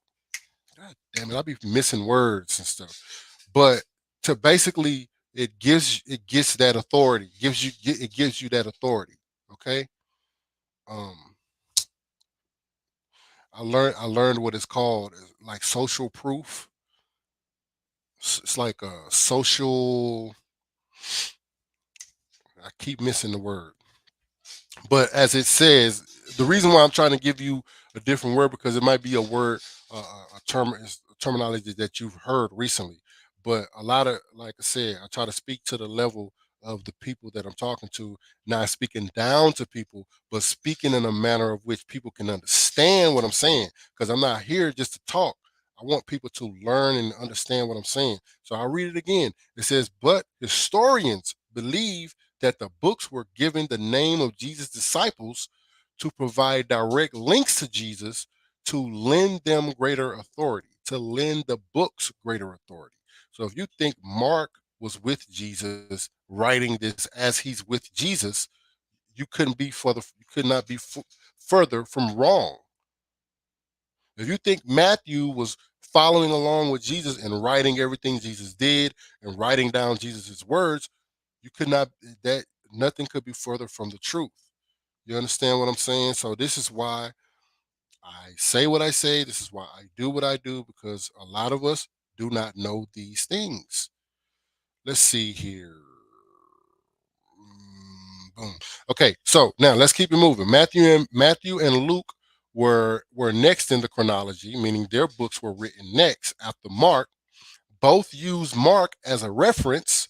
God damn it, I be missing words and stuff. But to basically, it gets that authority, it gives you that authority. Okay. Um I learned what it's called, like social proof. It's like a social, I keep missing the word. But as it says, the reason why I'm trying to give you a different word, because it might be a word, a term, terminology that you've heard recently. But a lot of, like I said, I try to speak to the level of the people that I'm talking to, not speaking down to people, but speaking in a manner of which people can understand what I'm saying. Because I'm not here just to talk. I want people to learn and understand what I'm saying. So I'll read it again. It says, but historians believe that the books were given the name of Jesus' disciples to provide direct links to Jesus, to lend them greater authority, to lend the books greater authority. So if you think Mark was with Jesus writing this as he's with Jesus, you could not be further from wrong. If you think Matthew was following along with Jesus and writing everything Jesus did and writing down Jesus' words, you could not, that nothing could be further from the truth. You understand what I'm saying? So this is why I say what I say. This is why I do what I do, because a lot of us do not know these things. Let's see here. Boom. Okay, so now let's keep it moving. Matthew and Luke were next in the chronology, meaning their books were written next after Mark. Both use Mark as a reference.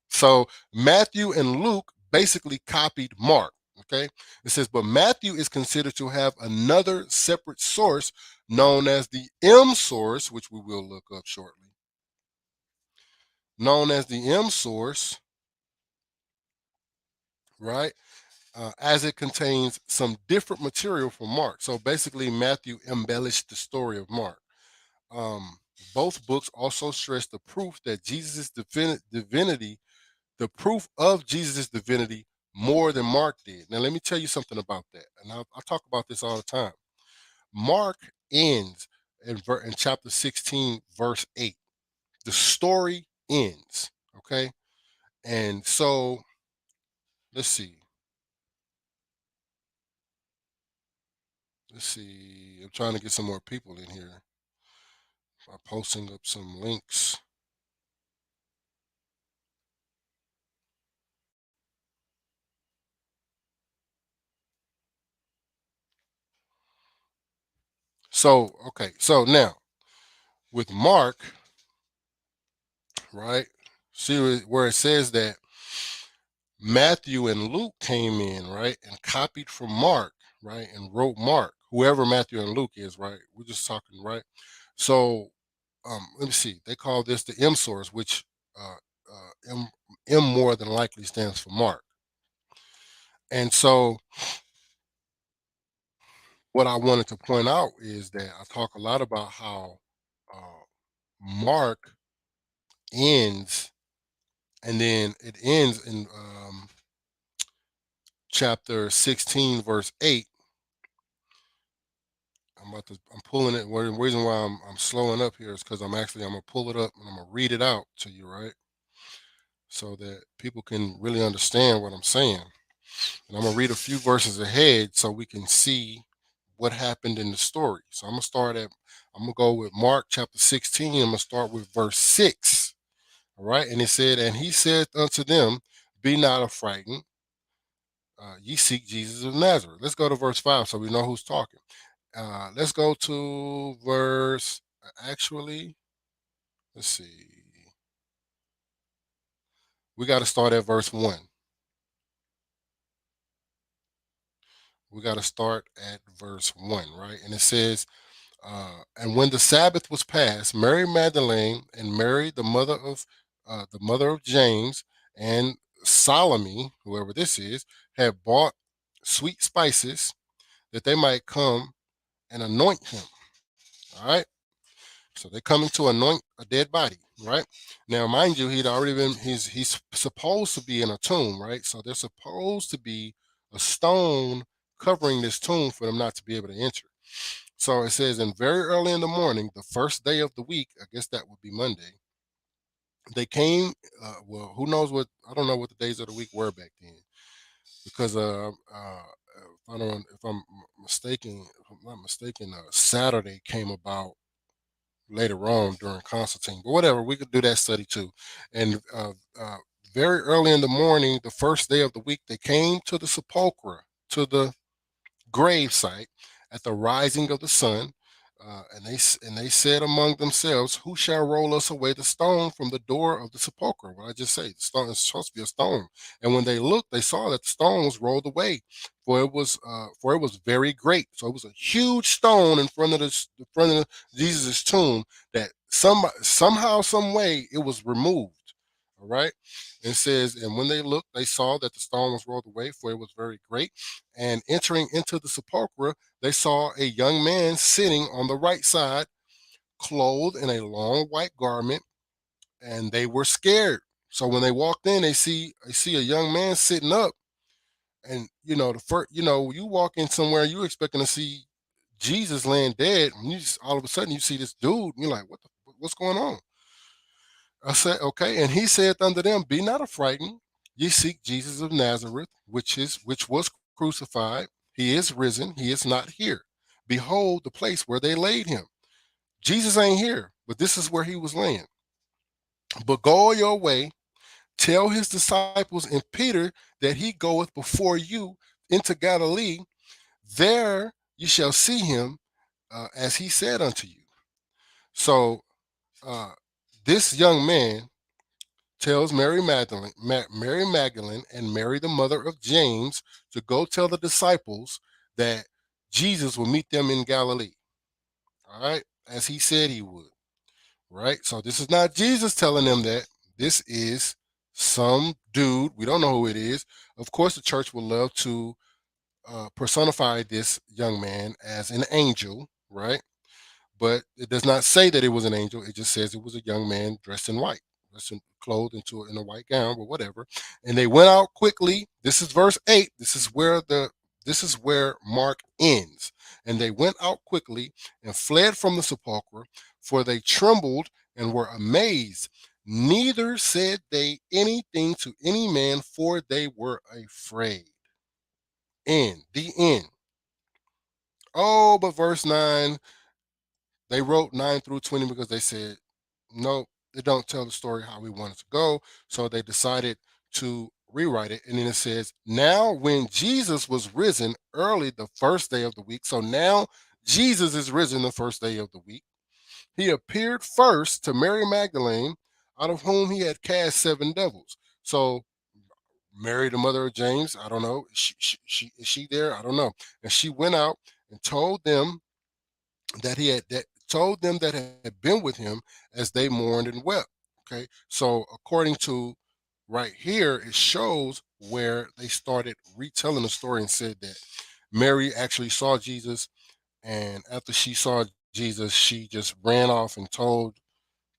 So Matthew and Luke basically copied Mark. Okay. It says, but Matthew is considered to have another separate source known as the M source, which we will look up shortly. Known as the M source, right? As it contains some different material from Mark. So basically, Matthew embellished the story of Mark. Um, both books also stress the proof that Jesus' divinity, the proof of Jesus' divinity, more than Mark did. Now, let me tell you something about that. And I talk about this all the time. Mark ends in chapter 16, verse 8. The story ends. Okay. And so let's see. Let's see. I'm trying to get some more people in here by posting up some links. So, okay. So now with Mark, right? See where it says that Matthew and Luke came in, right, and copied from Mark, right, and wrote Mark, whoever Matthew and Luke is, right? We're just talking, right? So, let me see. They call this the M source, which M more than likely stands for Mark. And so, what I wanted to point out is that I talk a lot about how Mark ends, and then it ends in chapter 16, verse 8. I'm pulling it. The reason why I'm slowing up here is because I'm gonna pull it up and I'm gonna read it out to you, right? So that people can really understand what I'm saying. And I'm gonna read a few verses ahead so we can see what happened in the story. So I'm gonna go with Mark chapter 16. I'm gonna start with verse 6. All right, and it said, and he said unto them, be not affrighted, ye seek Jesus of Nazareth. Let's go to verse 5 so we know who's talking. Let's go to verse, actually, let's see. We got to start at verse 1. We got to start at verse 1, right? And it says, and when the Sabbath was past, Mary Magdalene and Mary, the mother of James, and Salome, whoever this is, had bought sweet spices that they might come and anoint him. All right. So they're coming to anoint a dead body, right? Now, mind you, he's supposed to be in a tomb, right? So there's supposed to be a stone covering this tomb for them not to be able to enter. So it says, and very early in the morning, the first day of the week, I guess that would be Monday, they came. Well, who knows what? I don't know what the days of the week were back then, because if I'm mistaken, if I'm not mistaken, Saturday came about later on during Constantine. But whatever, we could do that study too. And very early in the morning, the first day of the week, they came to the sepulchre, to the grave site at the rising of the sun. And they said among themselves, who shall roll us away the stone from the door of the sepulchre? What I just say, the stone is supposed to be a stone. And when they looked, they saw that the stone was rolled away, for it was very great. So it was a huge stone in front of Jesus' tomb, that somehow, some way, it was removed. All right. And it says, and when they looked, they saw that the stone was rolled away, for it was very great. And entering into the sepulchre, they saw a young man sitting on the right side, clothed in a long white garment, and they were scared. So when they walked in, they see a young man sitting up, and the first, you walk in somewhere, you expecting to see Jesus laying dead, and all of a sudden you see this dude, and you're like, what's going on? I said, okay. And he said unto them, be not affrighted. Ye seek Jesus of Nazareth, which was crucified. He is risen. He is not here. Behold the place where they laid him. Jesus ain't here, but this is where he was laying. But go your way, tell his disciples and Peter that he goeth before you into Galilee. There you shall see him, as he said unto you. So uh, this young man tells Mary Magdalene, and Mary, the mother of James, to go tell the disciples that Jesus will meet them in Galilee. All right, as he said he would. Right. So this is not Jesus telling them that. This is some dude. We don't know who it is. Of course, the church would love to personify this young man as an angel. Right. But it does not say that it was an angel. It just says it was a young man dressed in white, clothed in a white gown, or whatever. And they went out quickly. This is verse 8. This is where Mark ends. And they went out quickly and fled from the sepulchre, for they trembled and were amazed. Neither said they anything to any man, for they were afraid. End. The end. Oh, but verse 9, they wrote 9 through 20 because they said, no, it don't tell the story how we want it to go. So they decided to rewrite it. And then it says, now when Jesus was risen early the first day of the week. So now Jesus is risen the first day of the week. He appeared first to Mary Magdalene, out of whom he had cast 7 devils. So Mary, the mother of James, I don't know. Is she there? I don't know. And she went out and told them that had been with him, as they mourned and wept. Okay, so according to right here, it shows where they started retelling the story and said that Mary actually saw Jesus, and after she saw Jesus, she just ran off and told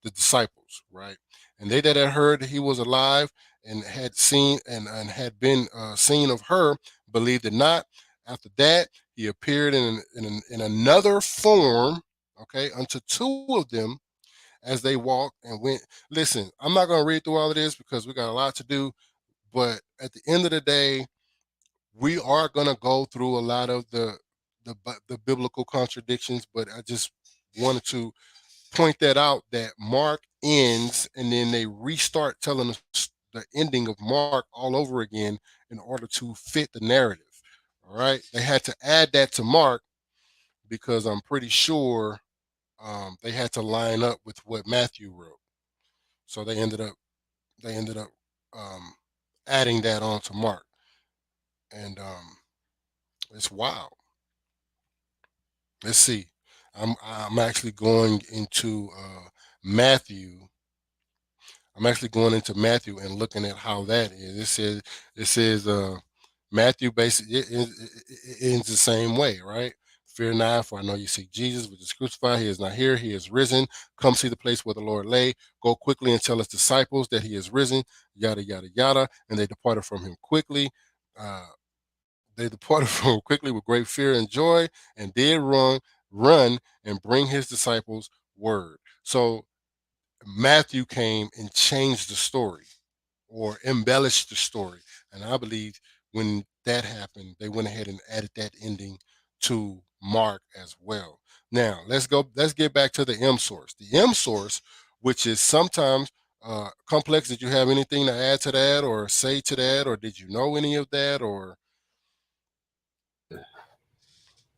the disciples, right? And they that had heard that he was alive and had seen and had been seen of her believed it not. After that, he appeared in another form, okay, unto 2 of them as they walked and went. Listen, I'm not going to read through all of this because we got a lot to do, but at the end of the day, we are going to go through a lot of the the biblical contradictions, but I just wanted to point that out that Mark ends and then they restart telling us the ending of Mark all over again in order to fit the narrative. All right, they had to add that to Mark because I'm pretty sure they had to line up with what Matthew wrote. So they ended up um, adding that on to Mark, and it's wild. Let's see. I'm actually going into Matthew. I'm actually going into Matthew and looking at how that is. It says Matthew basically it ends the same way, right? Fear not, for I know you seek Jesus, which is crucified. He is not here. He is risen. Come see the place where the Lord lay. Go quickly and tell his disciples that he is risen. Yada yada yada. And they departed from him quickly. Uh, they departed from him quickly with great fear and joy, and did run and bring his disciples word. So Matthew came and changed the story or embellished the story. And I believe when that happened, they went ahead and added that ending to Mark as well. Now, let's get back to the M source. The M source, which is sometimes complex. Did you have anything to add to that or say to that, or did you know any of that? Or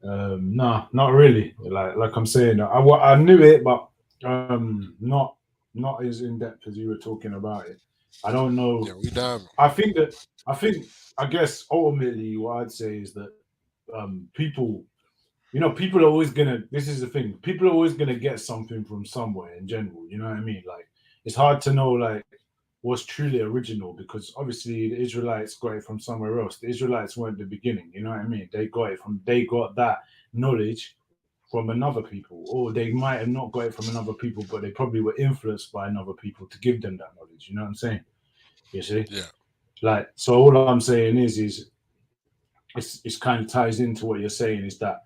Nah, not really. Like I'm saying, I knew it, but not as in depth as you were talking about it. I don't yeah, know. we diving. I guess ultimately what I'd say is that people, people are always gonna. This is the thing. People are always gonna get something from somewhere in general. You know what I mean? Like it's hard to know like what's truly original because obviously the Israelites got it from somewhere else. The Israelites weren't the beginning. You know what I mean? They got that knowledge from another people, or they might have not got it from another people, but they probably were influenced by another people to give them that knowledge. You know what I'm saying? You see? Yeah, Like so, all I'm saying is it's kind of ties into what you're saying is that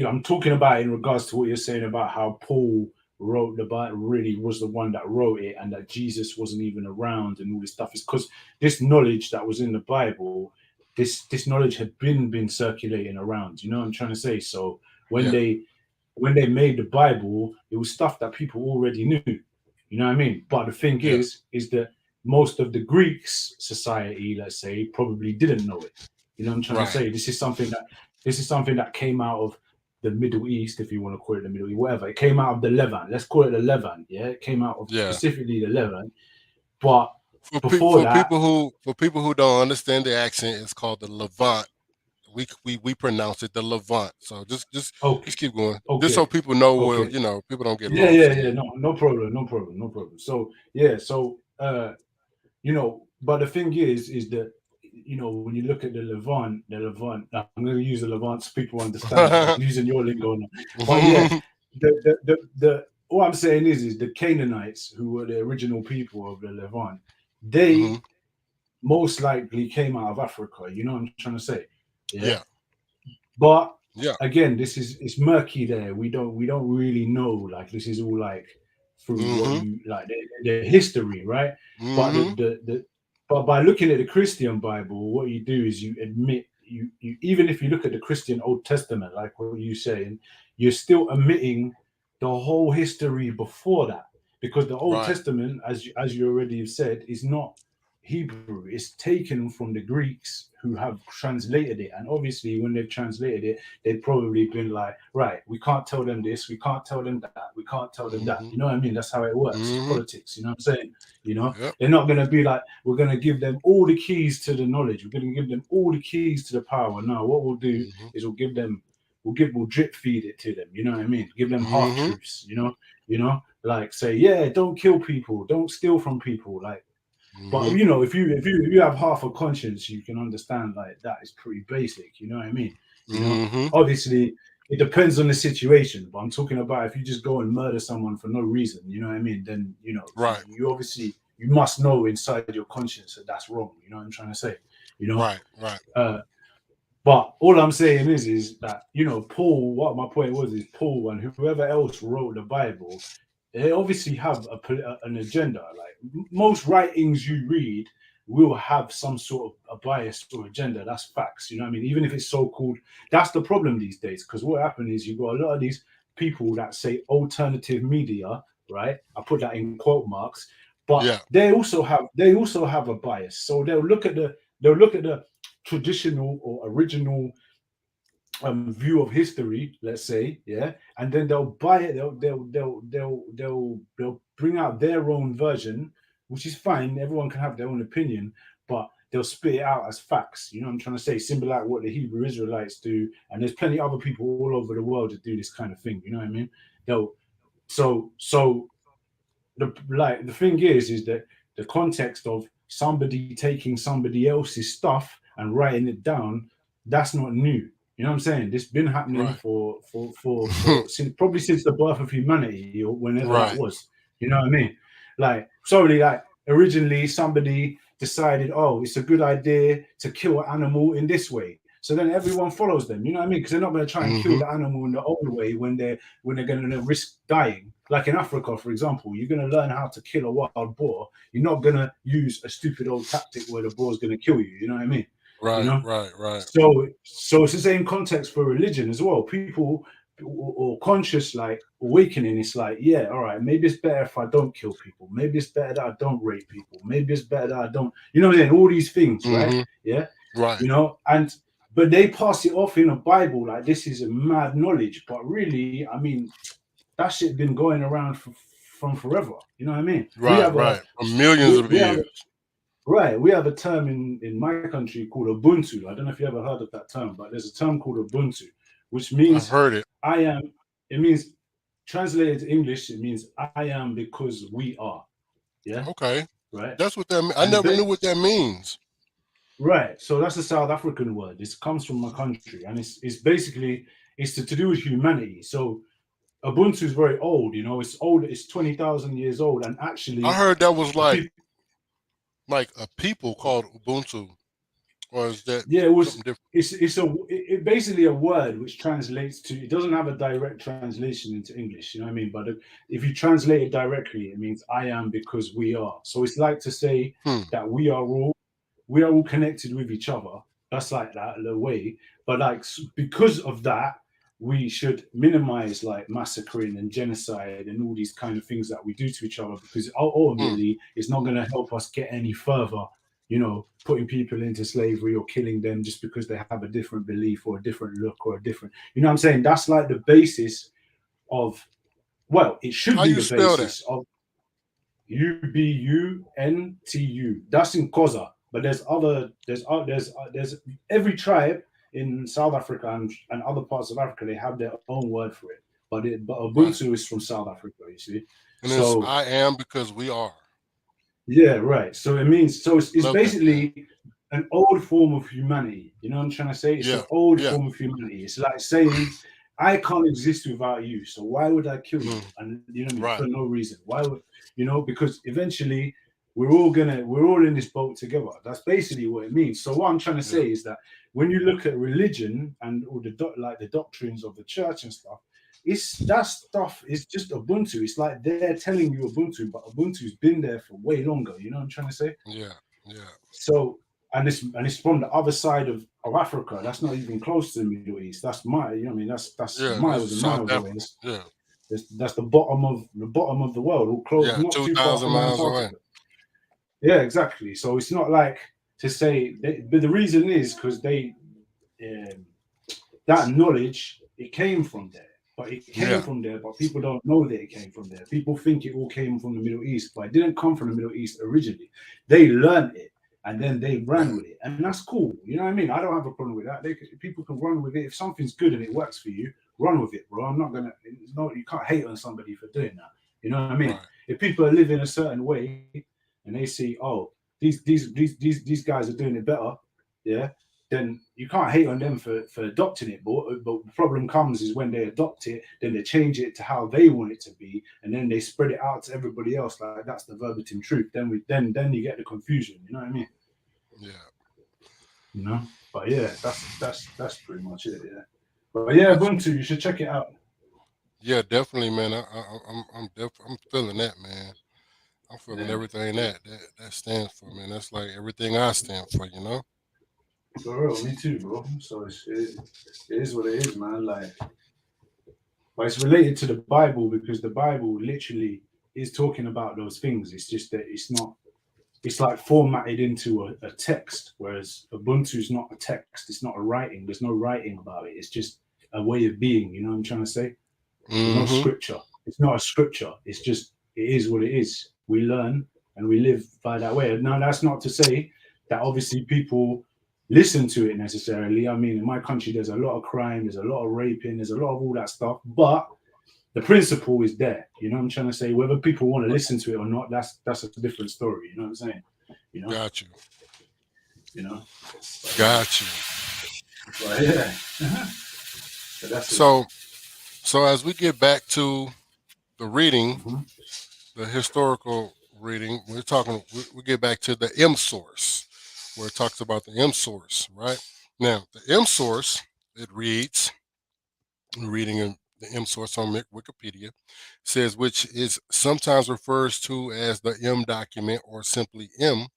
I'm talking about in regards to what you're saying about how Paul wrote the Bible really was the one that wrote it and that Jesus wasn't even around and all this stuff is because this knowledge that was in the Bible, this knowledge had been circulating around. You know what I'm trying to say? So when yeah, they made the Bible, it was stuff that people already knew. You know what I mean? But the thing yeah, is that most of the Greeks society, let's say, probably didn't know it. You know what I'm trying to right, say? This is something that came out of the Middle East, if you want to call it the Middle East, whatever. It came out of the Levant. Let's call it the Levant. Yeah, it came out of yeah. specifically the Levant. But For before that, people who don't understand the accent, it's called the Levant. We pronounce it the Levant. So just okay, keep going. Just okay, so people know where okay. people don't get Yeah, lost yeah, in yeah. it. No problem, no problem, no problem. So yeah, so but the thing is that when you look at I'm going to use the Levant so people understand it. I'm using your lingo now. But yeah, the what I'm saying is the Canaanites, who were the original people of the Levant, hmm they most likely came out of Africa. You know what I'm trying to say? Yeah. Yeah, But yeah. again, this is it's murky there. We don't really know. Like this is all like through what hmm you like the history, right? But hmm but by looking at the Christian Bible, what you do is you admit you even if you look at the Christian Old Testament, like what you saying, you're still omitting the whole history before that because the Old Right. Testament, as you already have said, is not Hebrew. It's taken from the Greeks who have translated it. And obviously, when they've translated it, they've probably been like, right, we can't tell them this, we can't tell them that, we can't tell them that. hmm You know what I mean? That's how it works. It's hmm politics. You know what I'm saying? Yep. They're not going to be like, we're going to give them all the keys to the knowledge. We're going to give them all the keys to the power. No, what we'll do hmm is we'll drip feed it to them. You know what I mean? Give them half hmm truths. Like say, yeah, don't kill people, don't steal from people, like but hmm if you have half a conscience, you can understand like that is pretty basic. You know what I mean? hmm Obviously it depends on the situation, but I'm talking about if you just go and murder someone for no reason, you know what I mean? Then Right. you obviously you must know inside your conscience that that's wrong. You know what I'm trying to say? You know, Right. Right. uh, but all I'm saying is that Paul. What my point was is Paul and whoever else wrote the Bible, they obviously have an agenda. Like most writings you read, will have some sort of a bias or agenda. That's facts. You know what I mean? Even if it's so called, that's the problem these days. Because what happened is you've got a lot of these people that say alternative media, right? I put that in quote marks, but Yeah. they also have a bias. So they'll look at the traditional or original view of history, let's say, yeah, and then they'll buy it. They'll bring out their own version, which is fine. Everyone can have their own opinion, but they'll spit it out as facts. You know what I'm trying to say? Similar like what the Hebrew Israelites do, and there's plenty of other people all over the world that do this kind of thing. You know what I mean? They'll so the thing is that the context of somebody taking somebody else's stuff and writing it down, that's not new. You know what I'm saying? This been happening Right. for since probably since the birth of humanity or whenever that Right. was. You know what I mean? Like sorry, like originally somebody decided, oh, it's a good idea to kill an animal in this way. So then everyone follows them. You know what I mean? Because they're not going to try and kill Mm-hmm. the animal in the old way when they're going to risk dying. Like in Africa, for example, you're going to learn how to kill a wild boar. You're not going to use a stupid old tactic where the boar's going to kill you. You know what I mean? You Right. know. Right. Right. So it's the same context for religion as well. People or conscious like awakening. It's like, yeah, all right, maybe it's better if I don't kill people. Maybe it's better that I don't rape people. Maybe it's better that I don't. You know what I'm saying? All these things, right? Mm-hmm. Yeah, Right. and but they pass it off in a Bible like this is a mad knowledge. But really, I mean, that shit been going around from forever. You know what I mean? We Right. have a Right. For millions we, of we have years. right. We have a term in my country called Ubuntu. I don't know if you ever heard of that term, but there's a term called Ubuntu, which I've means heard it. I am. It means translated to English. It means I am because we are. Yeah. Okay. Right. That's what that means. I And never knew what that means. right. So that's a South African word. This comes from my country, and it's basically it's to do with humanity. So Ubuntu is very old. You know, it's old. It's 20,000 years old, and I actually, heard that was the people. like a people called Ubuntu, or is that Yeah, it something was. different? It's basically a word which translates to. It doesn't have a direct translation into English. You know what I mean? But if you translate it directly, it means I am because we are. So it's like to say Hmm. that we are all connected with each other. That's like that the way. But like because of that, we should minimize like massacring and genocide and all these kind of things that we do to each other because Hmm. ultimately it's not going to help us get any further. Putting people into slavery or killing them just because they have a different belief or a different look or a different. You know what I'm saying? That's like the basis of. Well, it should How be you the spell that? basis of Ubuntu. That's in Kosa, but there's every tribe in South Africa and other parts of Africa. They have their own word for it, but Right. Ubuntu is from South Africa. You see, And it's so I am because we are. yeah, right. So it means it's Love that, man. basically an old form of humanity. You know what I'm trying to say? It's an Yeah. old Yeah. form of humanity. It's like saying, I can't exist without you. So why would I kill you? Hmm. And you know what I mean? For Right. no reason. Why would because eventually we're all in this boat together. That's basically what it means. So what I'm trying to Yeah. say is that when you look at religion and all like the doctrines of the church and stuff, it's that stuff is just Ubuntu. It's like they're telling you Ubuntu, but Ubuntu's been there for way longer. You know what I'm trying to say? Yeah. Yeah. So and it's from the other side of Africa. That's not even close to the Middle East. That's I mean that's Yeah. miles That's and South miles away. Africa. Yeah. That's the bottom of the world, all close, Yeah. not Two too far thousand from miles away. Antarctica. Yeah, exactly. So it's not like to say, but the reason is because um, that knowledge it came from there, but it came Yeah. from there, but people don't know that it came from there. People think it all came from the Middle East, but it didn't come from the Middle East originally. They learned it and then they ran Right. with it, and that's cool. You know what I mean? I don't have a problem with that. People can run with it if something's good and it works for you. Run with it, bro. I'm not gonna. No, you can't hate on somebody for doing that. You know what I mean? Right. If people are living a certain way and they see, oh, these guys are doing it better, yeah, then you can't hate on them for adopting it. But the problem comes is when they adopt it, then they change it to how they want it to be, and then they spread it out to everybody else. Like that's the verbatim truth. Then you get the confusion. You know what I mean? Yeah. You know. But yeah, that's pretty much it. Yeah. But yeah, That's Ubuntu, you should check it out. yeah. Definitely, man. I'm feeling that, man. I'm feeling Yeah, everything that stands for, man. That's like everything I stand for. for real, me too, bro. So it is what it is, man. Like, but it's related to the Bible because the Bible literally is talking about those things. It's just that it's not. It's like formatted into a text, whereas Ubuntu is not a text. It's not a writing. There's no writing about it. It's just a way of being. You know what I'm trying to say? There's no Mm-hmm. scripture. It's not a scripture. It's just it is what it is. We learn and we live by that way. Now that's not to say that obviously people listen to it necessarily. I mean, in my country, there's a lot of crime, there's a lot of raping, there's a lot of all that stuff. But the principle is there. You know what I'm trying to say? Whether people want to listen to it or not, that's a different story. You know what I'm saying? You know, Got you. you know. But Got you. yeah, but that's it. So, so as we get back to the reading, Mm-hmm. the historical reading, we're talking. We get back to the M source, where it talks about the M source, right? Now, the M source, it reads, reading in the M source on Wikipedia, says which is sometimes refers to as the M document or simply M,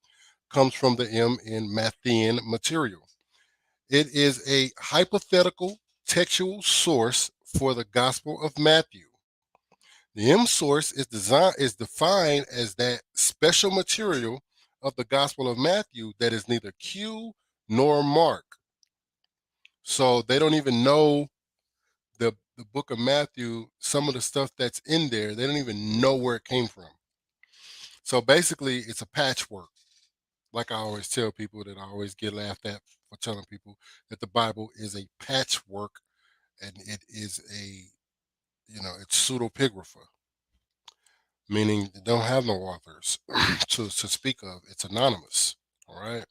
comes from the M in Matthean material. It is a hypothetical textual source for the Gospel of Matthew. The M source is defined as that special material of the Gospel of Matthew that is neither Q nor Mark. So they don't even know the book of Matthew, some of the stuff that's in there, they don't even know where it came from. So basically it's a patchwork. Like I always tell people that I always get laughed at for telling people that the Bible is a patchwork and it is it's pseudepigrapha, meaning it don't have no authors to speak of. It's anonymous. All right.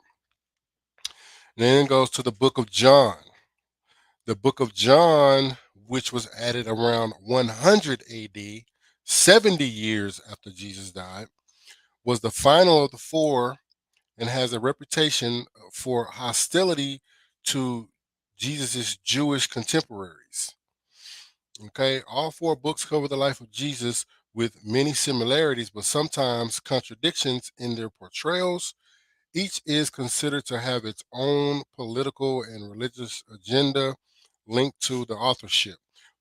Then it goes to the book of John. The book of John, which was added around 100 AD, 70 years after Jesus died, was the final of the four and has a reputation for hostility to Jesus' Jewish contemporaries. Okay, all four books cover the life of Jesus with many similarities, but sometimes contradictions in their portrayals. Each is considered to have its own political and religious agenda linked to the authorship.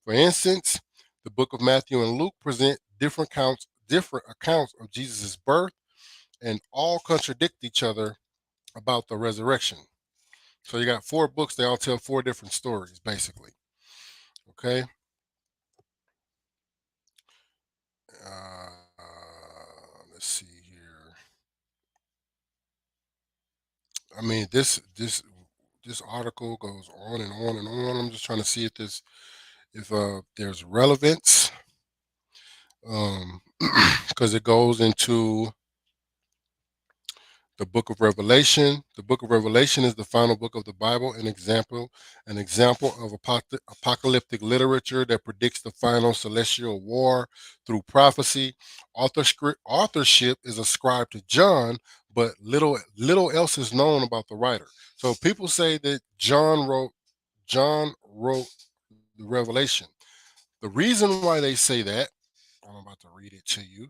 For instance, the book of Matthew and Luke present different accounts of Jesus' birth, and all contradict each other about the resurrection. So you got four books, they all tell four different stories, basically. Okay. Let's see here. I mean, this article goes on and on and on. I'm just trying to see if there's relevance, because it goes into the book of Revelation. The book of Revelation is the final book of the Bible, an example of apocalyptic literature that predicts the final celestial war through prophecy. Authorship is ascribed to John, but little else is known about the writer. So people say that John wrote the Revelation. The reason why they say that, I'm about to read it to you.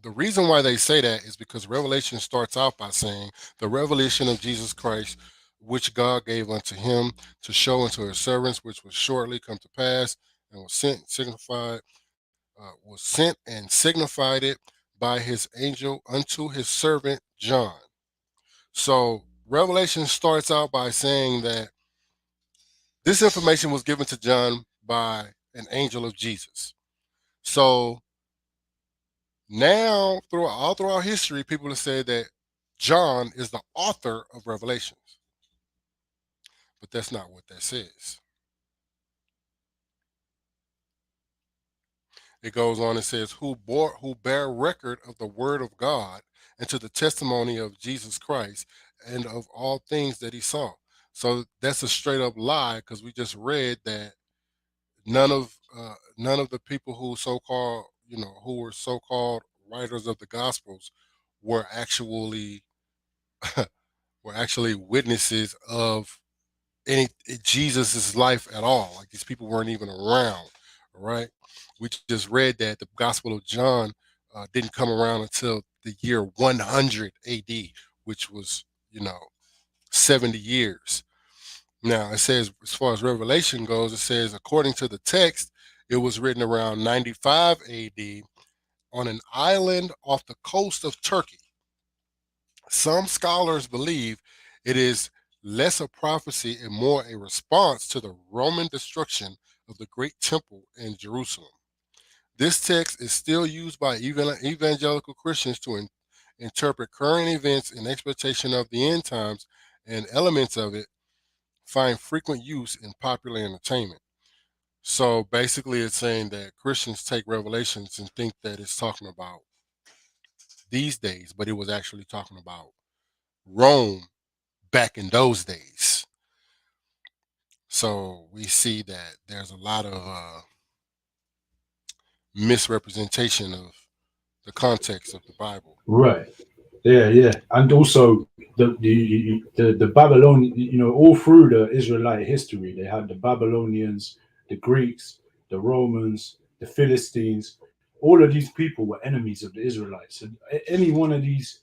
The reason why they say that is because Revelation starts out by saying the revelation of Jesus Christ, which God gave unto him to show unto his servants, which was shortly come to pass, and was sent and signified it by his angel unto his servant John. So Revelation starts out by saying that this information was given to John by an angel of Jesus. So now, all throughout history, people have said that John is the author of Revelations, but that's not what that says. It goes on and says, "Who bear record of the word of God and to the testimony of Jesus Christ and of all things that he saw." So that's a straight up lie because we just read that none of the people who were so called writers of the Gospels were actually were actually witnesses of any Jesus's life at all. Like these people weren't even around, All right. We just read that the Gospel of John didn't come around until the year 100 AD, which was, 70 years. Now, it says, as far as Revelation goes, it says, according to the text, it was written around 95 AD on an island off the coast of Turkey. Some scholars believe it is less a prophecy and more a response to the Roman destruction of the great temple in Jerusalem. This text is still used by evangelical Christians to interpret current events in expectation of the end times, and elements of it find frequent use in popular entertainment. So basically, it's saying that Christians take Revelations and think that it's talking about these days, but it was actually talking about Rome back in those days. So we see that there's a lot of misrepresentation of the context of the Bible. Right. Yeah, yeah, and also the Babylon, all through the Israelite history, they had the Babylonians, the Greeks, the Romans, the Philistines. All of these people were enemies of the Israelites. And any one of these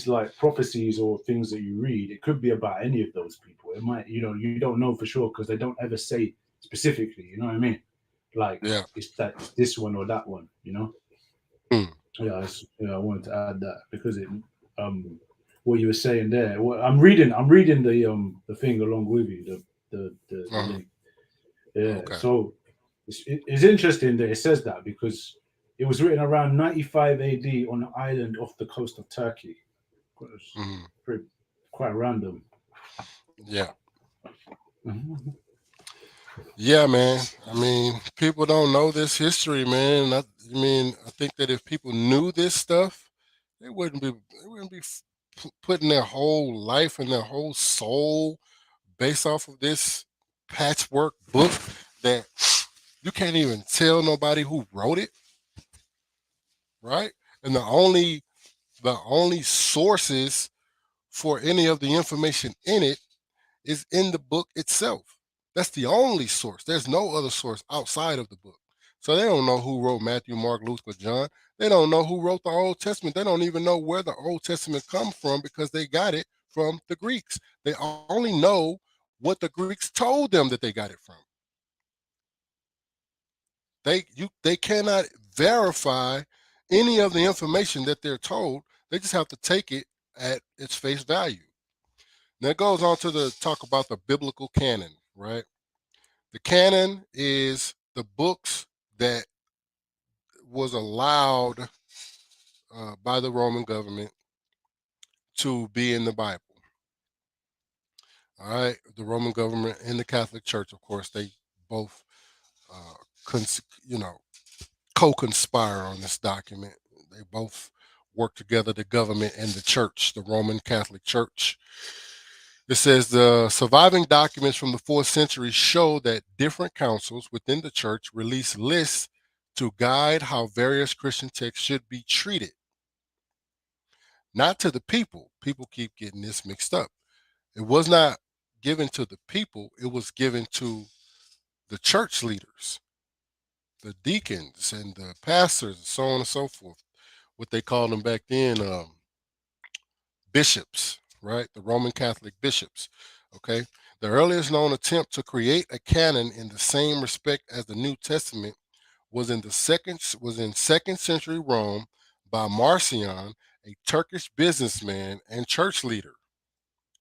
like prophecies or things that you read, it could be about any of those people. It might, you don't know for sure because they don't ever say specifically. You know what I mean? Like Yeah. it's this one or that one. Mm. Yeah, I wanted to add that because what you were saying there. Well, I'm reading the thing along with you, the Uh-huh. link. Yeah, Okay. so it's interesting that it says that because it was written around 95 AD on an island off the coast of Turkey. It's Hmm. pretty quite random. Yeah. Mhm. Yeah, man. I mean, people don't know this history, man. I think that if people knew this stuff, they wouldn't be putting their whole life and their whole soul based off of this patchwork book that you can't even tell nobody who wrote it, right? And the only sources for any of the information in it is in the book itself. That's the only source. There's no other source outside of the book. So they don't know who wrote Matthew, Mark, Luke, or John. They don't know who wrote the Old Testament. They don't even know where the Old Testament comes from because they got it from the Greeks. They only know what the Greeks told them that they got it from. They cannot verify any of the information that they're told. They just have to take it at its face value. Now it goes on to talk about the biblical canon, right? The canon is the books that was allowed by the Roman government to be in the Bible. All right, the Roman government and the Catholic Church, of course, they both, uh, cons- you know, co-conspire on this document. They both work together, the government and the church, the Roman Catholic Church. It says the surviving documents from the fourth century show that different councils within the church released lists to guide how various Christian texts should be treated. Not to the people. People keep getting this mixed up. It was not given to the people, it was given to the church leaders, the deacons and the pastors, and so on and so forth. What they called them back then, bishops, right? The Roman Catholic bishops. Okay. The earliest known attempt to create a canon in the same respect as the New Testament was in second century Rome by Marcion, a Turkish businessman and church leader.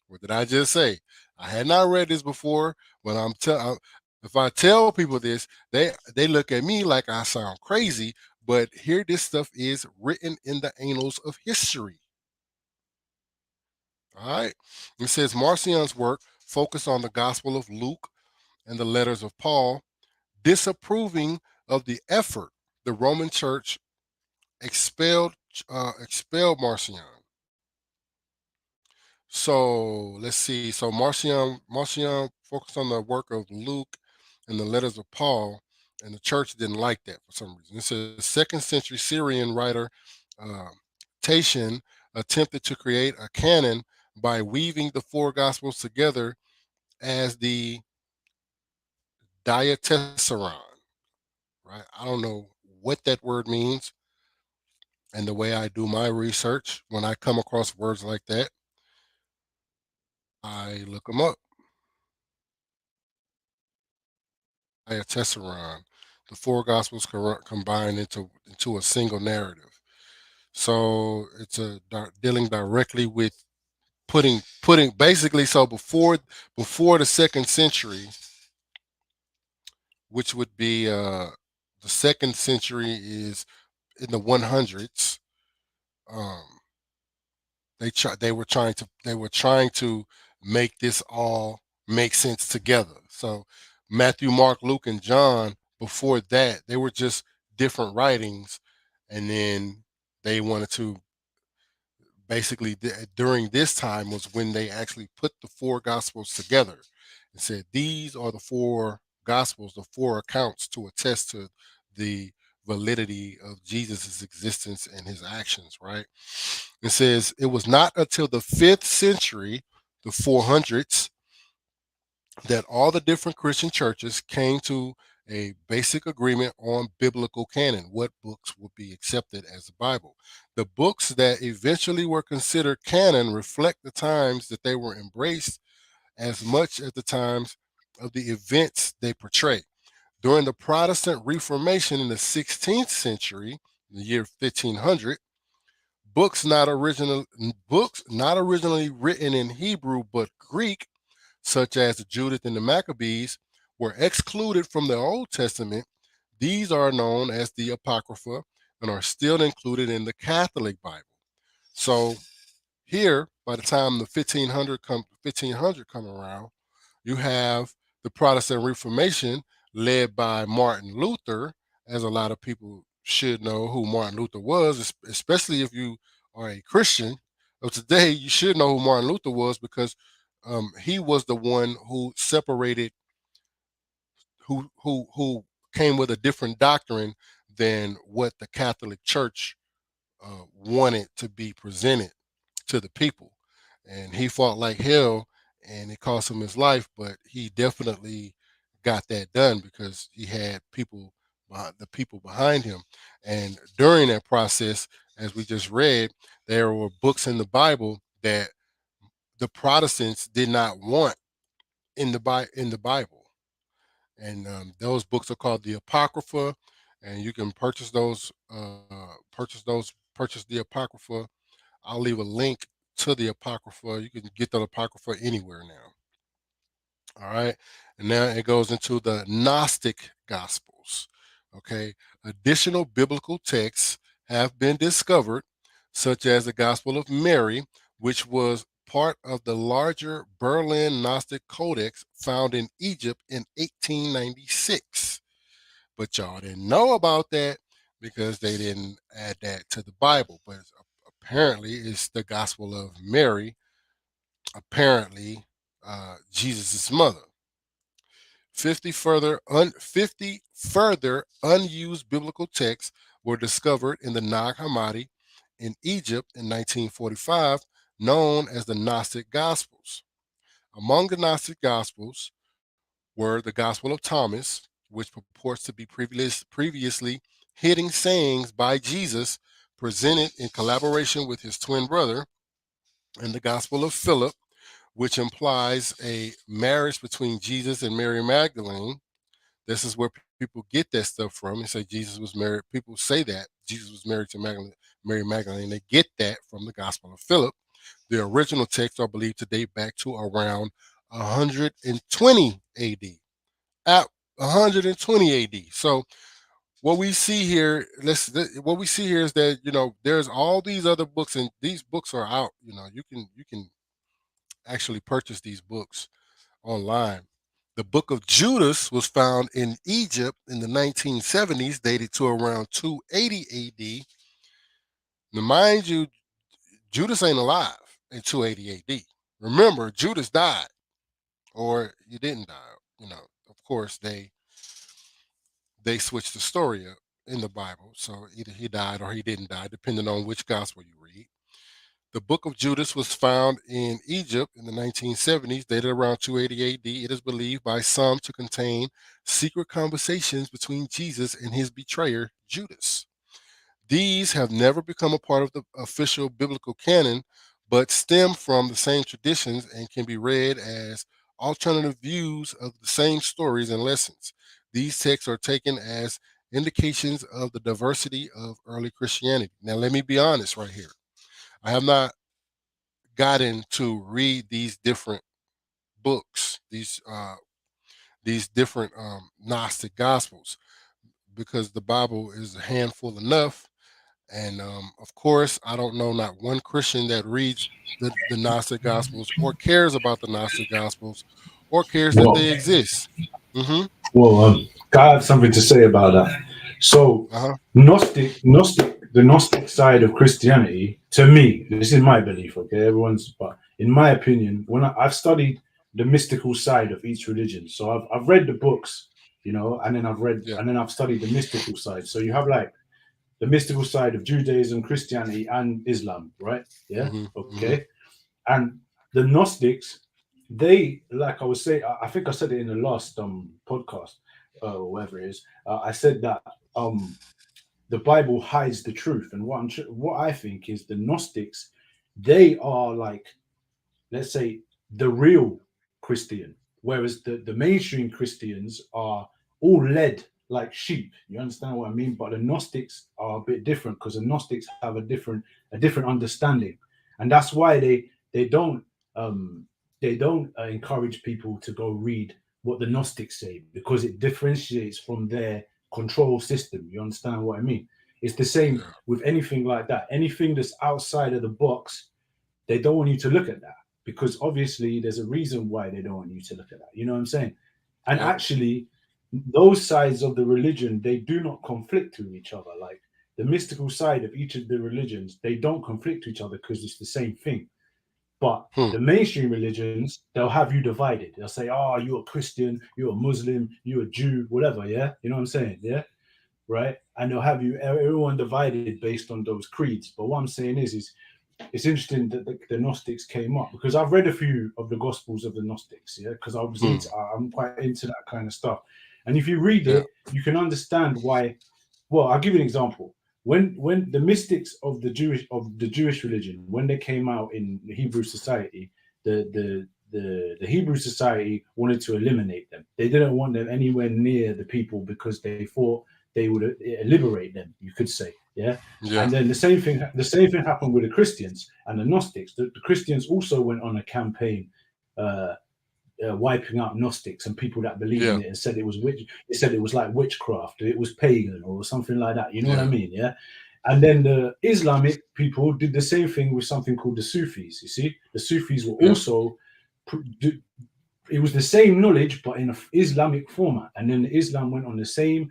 What did I just say? I had not read this before, but if I tell people this, they look at me like I sound crazy. But here, this stuff is written in the annals of history. All right. It says Marcion's work focused on the Gospel of Luke and the letters of Paul, disapproving of the effort the Roman Church expelled Marcion. So let's see. So Marcion focused on the work of Luke and the letters of Paul, and the church didn't like that for some reason. This is second century Syrian writer uh, Tatian attempted to create a canon by weaving the four gospels together as the diatessaron, right? right? I don't know what that word means. And the way I do my research, when I come across words like that, I look them up. Tesseron, the four gospels combined into a single narrative. So it's dealing directly with putting basically. So before the second century, which would be the second century is in the 100s. Um, they were trying to make this all make sense together. So Matthew, Mark, Luke, and John, before that, they were just different writings, and then they wanted to basically during this time was when they actually put the four gospels together and said these are the four gospels, the four accounts to attest to the validity of Jesus's existence and his actions, right? It says it was not until the 5th century, the 400s, that all the different Christian churches came to a basic agreement on biblical canon, what books would be accepted as the Bible. The books that eventually were considered canon reflect the times that they were embraced as much as the times of the events they portray. During the Protestant Reformation in the 16th century, the year 1500, books not originally written in Hebrew but Greek, such as the Judith and the Maccabees, were excluded from the Old Testament. These are known as the Apocrypha and are still included in the Catholic Bible. So here, by the time the 1500 come around, you have the Protestant Reformation led by Martin Luther, as a lot of people should know who Martin Luther was, especially if you are a Christian of today. You should know who Martin Luther was because he was the one who separated, who came with a different doctrine than what the Catholic Church wanted to be presented to the people. And he fought like hell and it cost him his life, but he definitely got that done because he had the people behind him. And during that process, as we just read, there were books in the Bible that the Protestants did not want in the Bible. And those books are called the Apocrypha, and you can purchase the Apocrypha. I'll leave a link to the Apocrypha. You can get the Apocrypha anywhere now. All right. And now it goes into the Gnostic Gospels. Okay. Additional biblical texts have been discovered, such as the Gospel of Mary, which was part of the larger Berlin Gnostic Codex found in Egypt in 1896. But y'all didn't know about that because they didn't add that to the Bible. But apparently, it's the Gospel of Mary, apparently, Jesus' mother. 50 further unused biblical texts were discovered in the Nag Hammadi in Egypt in 1945, known as the Gnostic Gospels. Among the Gnostic Gospels were the Gospel of Thomas, which purports to be previously hidden sayings by Jesus presented in collaboration with his twin brother, and the Gospel of Philip, which implies a marriage between Jesus and Mary Magdalene. This is where people get that stuff from. They say Jesus was married. People say that Jesus was married to Mary Magdalene. They get that from the Gospel of Philip. The original texts are believed to date back to around 120 AD. At 120 AD. So what we see here, what we see here is that there's all these other books, and these books are out. You can actually purchase these books online. The book of Judas was found in Egypt in the 1970s, dated to around 280 AD. Now, mind you, Judas ain't alive in 280 AD. Remember, Judas died, or he didn't die. Of course, they switched the story up in the Bible. So either he died or he didn't die, depending on which gospel you read. The Book of Judas was found in Egypt in the 1970s, dated around 280 AD. It is believed by some to contain secret conversations between Jesus and his betrayer, Judas. These have never become a part of the official biblical canon, but stem from the same traditions and can be read as alternative views of the same stories and lessons. These texts are taken as indications of the diversity of early Christianity. Now, let me be honest right here. I have not gotten to read these different books, these different Gnostic gospels, because the Bible is a handful enough. And of course, I don't know not one Christian that reads the Gnostic Gospels or cares about the Gnostic Gospels or cares that Well, they exist. Mm-hmm. I have something to say about that. So, Uh-huh. the Gnostic side of Christianity, to me, this is my belief. Okay, everyone's, but in my opinion, I've studied the mystical side of each religion, so I've read the books, and then Yeah. I've studied the mystical side. So you have like the mystical side of Judaism, Christianity, and Islam, right? Yeah. Mm-hmm. Mm-hmm. Okay. And the Gnostics, they, like I was saying, I think I said it in the last podcast, or whatever it is. I said that the Bible hides the truth, and what I think is the Gnostics, they are like, let's say, the real Christian, whereas the mainstream Christians are all led like sheep. You understand what I mean? But the Gnostics are a bit different because the Gnostics have a different understanding, and that's why um, they don't encourage people to go read what the Gnostics say because it differentiates from their control system. You understand what I mean? It's the same Yeah. with anything like that. Anything that's outside of the box, they don't want you to look at that because obviously there's a reason why they don't want you to look at that. You know what I'm saying? And Yep. actually, those sides of the religion, they do not conflict with each other. Like the mystical side of each of the religions, they don't conflict with each other because it's the same thing. But Hmm. the mainstream religions, they'll have you divided. They'll say, "Oh, you're a Christian, you're a Muslim, you're a Jew, whatever." Yeah, you know what I'm saying? Yeah, right. And they'll have you everyone divided based on those creeds. But what I'm saying is it's interesting that the Gnostics came up because I've read a few of the Gospels of the Gnostics, yeah, because Hmm. I'm quite into that kind of stuff. And if you read Yeah. it, you can understand why. Well, I'll give you an example. When the mystics of the Jewish religion, when they came out in the Hebrew society, the Hebrew society wanted to eliminate them. They didn't want them anywhere near the people because they thought they would liberate them. You could say, yeah. Yeah. And then the same thing happened with the Christians and the Gnostics. The Christians also went on a campaign uh, wiping out Gnostics and people that believed in Yeah. it and said it was witch. They said it was like witchcraft, it was pagan or something like that. You know what I Yeah. mean? Yeah. And then the Islamic people did the same thing with something called the Sufis. You see, the Sufis were Yeah. also it was the same knowledge but in an Islamic format. And then Islam went on the same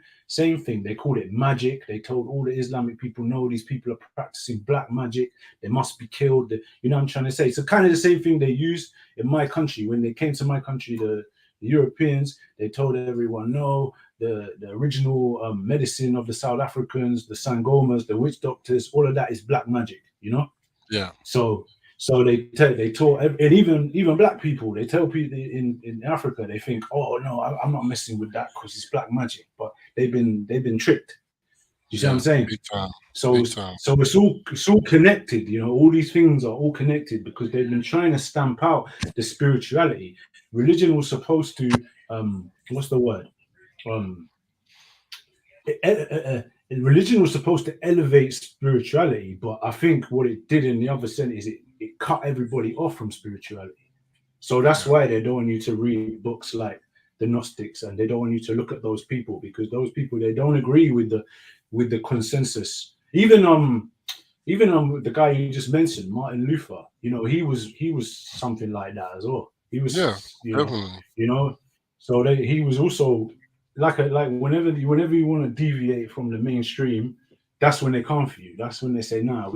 thing. They called it magic. They told all the Islamic people, no, these people are practicing black magic. They must be killed. You know what I'm trying to say? So kind of the same thing they used in my country. When they came to my country, the Europeans, they told everyone, no, the original medicine of the South Africans, the Sangomas, the witch doctors, all of that is black magic, you know? Yeah. So they taught, and even black people, they tell people in Africa, they think, oh no, I'm not messing with that because it's black magic, but they've been tricked. You see what I'm Yeah. saying? Big time. So Big time. so it's all connected. All these things are all connected because they've been trying to stamp out the spirituality. Religion was supposed to what's the word? Um, religion was supposed to elevate spirituality, but I think what it did in the other sense is it cut everybody off from spirituality. So that's Yeah. why they don't want you to read books like the Gnostics, and they don't want you to look at those people because those people, they don't agree with the consensus. Even the guy you just mentioned, Martin Luther, he was something like that as well. He Yeah. was, Definitely. you know. So he was also like whenever you want to deviate from the mainstream, that's when they come for you. That's when they say, "Nah,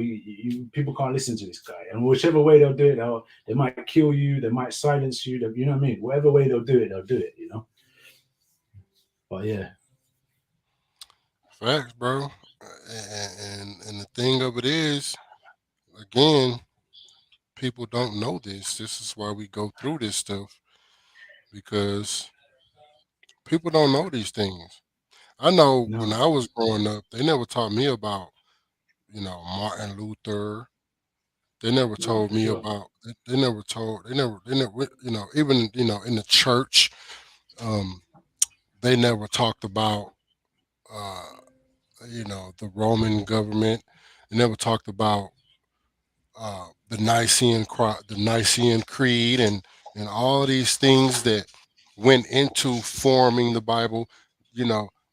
people can't listen to this guy." And whichever way they'll do it, they might kill you, they might silence you. You know what I mean? Whatever way they'll do it, they'll do it. But yeah, Facts, bro. And the thing of it is, again, people don't know this. This is why we go through this stuff, because people don't know these things. I know when No, I was growing up, they never taught me about, Martin Luther. They never no, told for me sure. about. They never told. They never. Even in the church, um, they never talked about. Uh, the Roman government. They never talked about the Nicene Creed, and all these things that went into forming the Bible.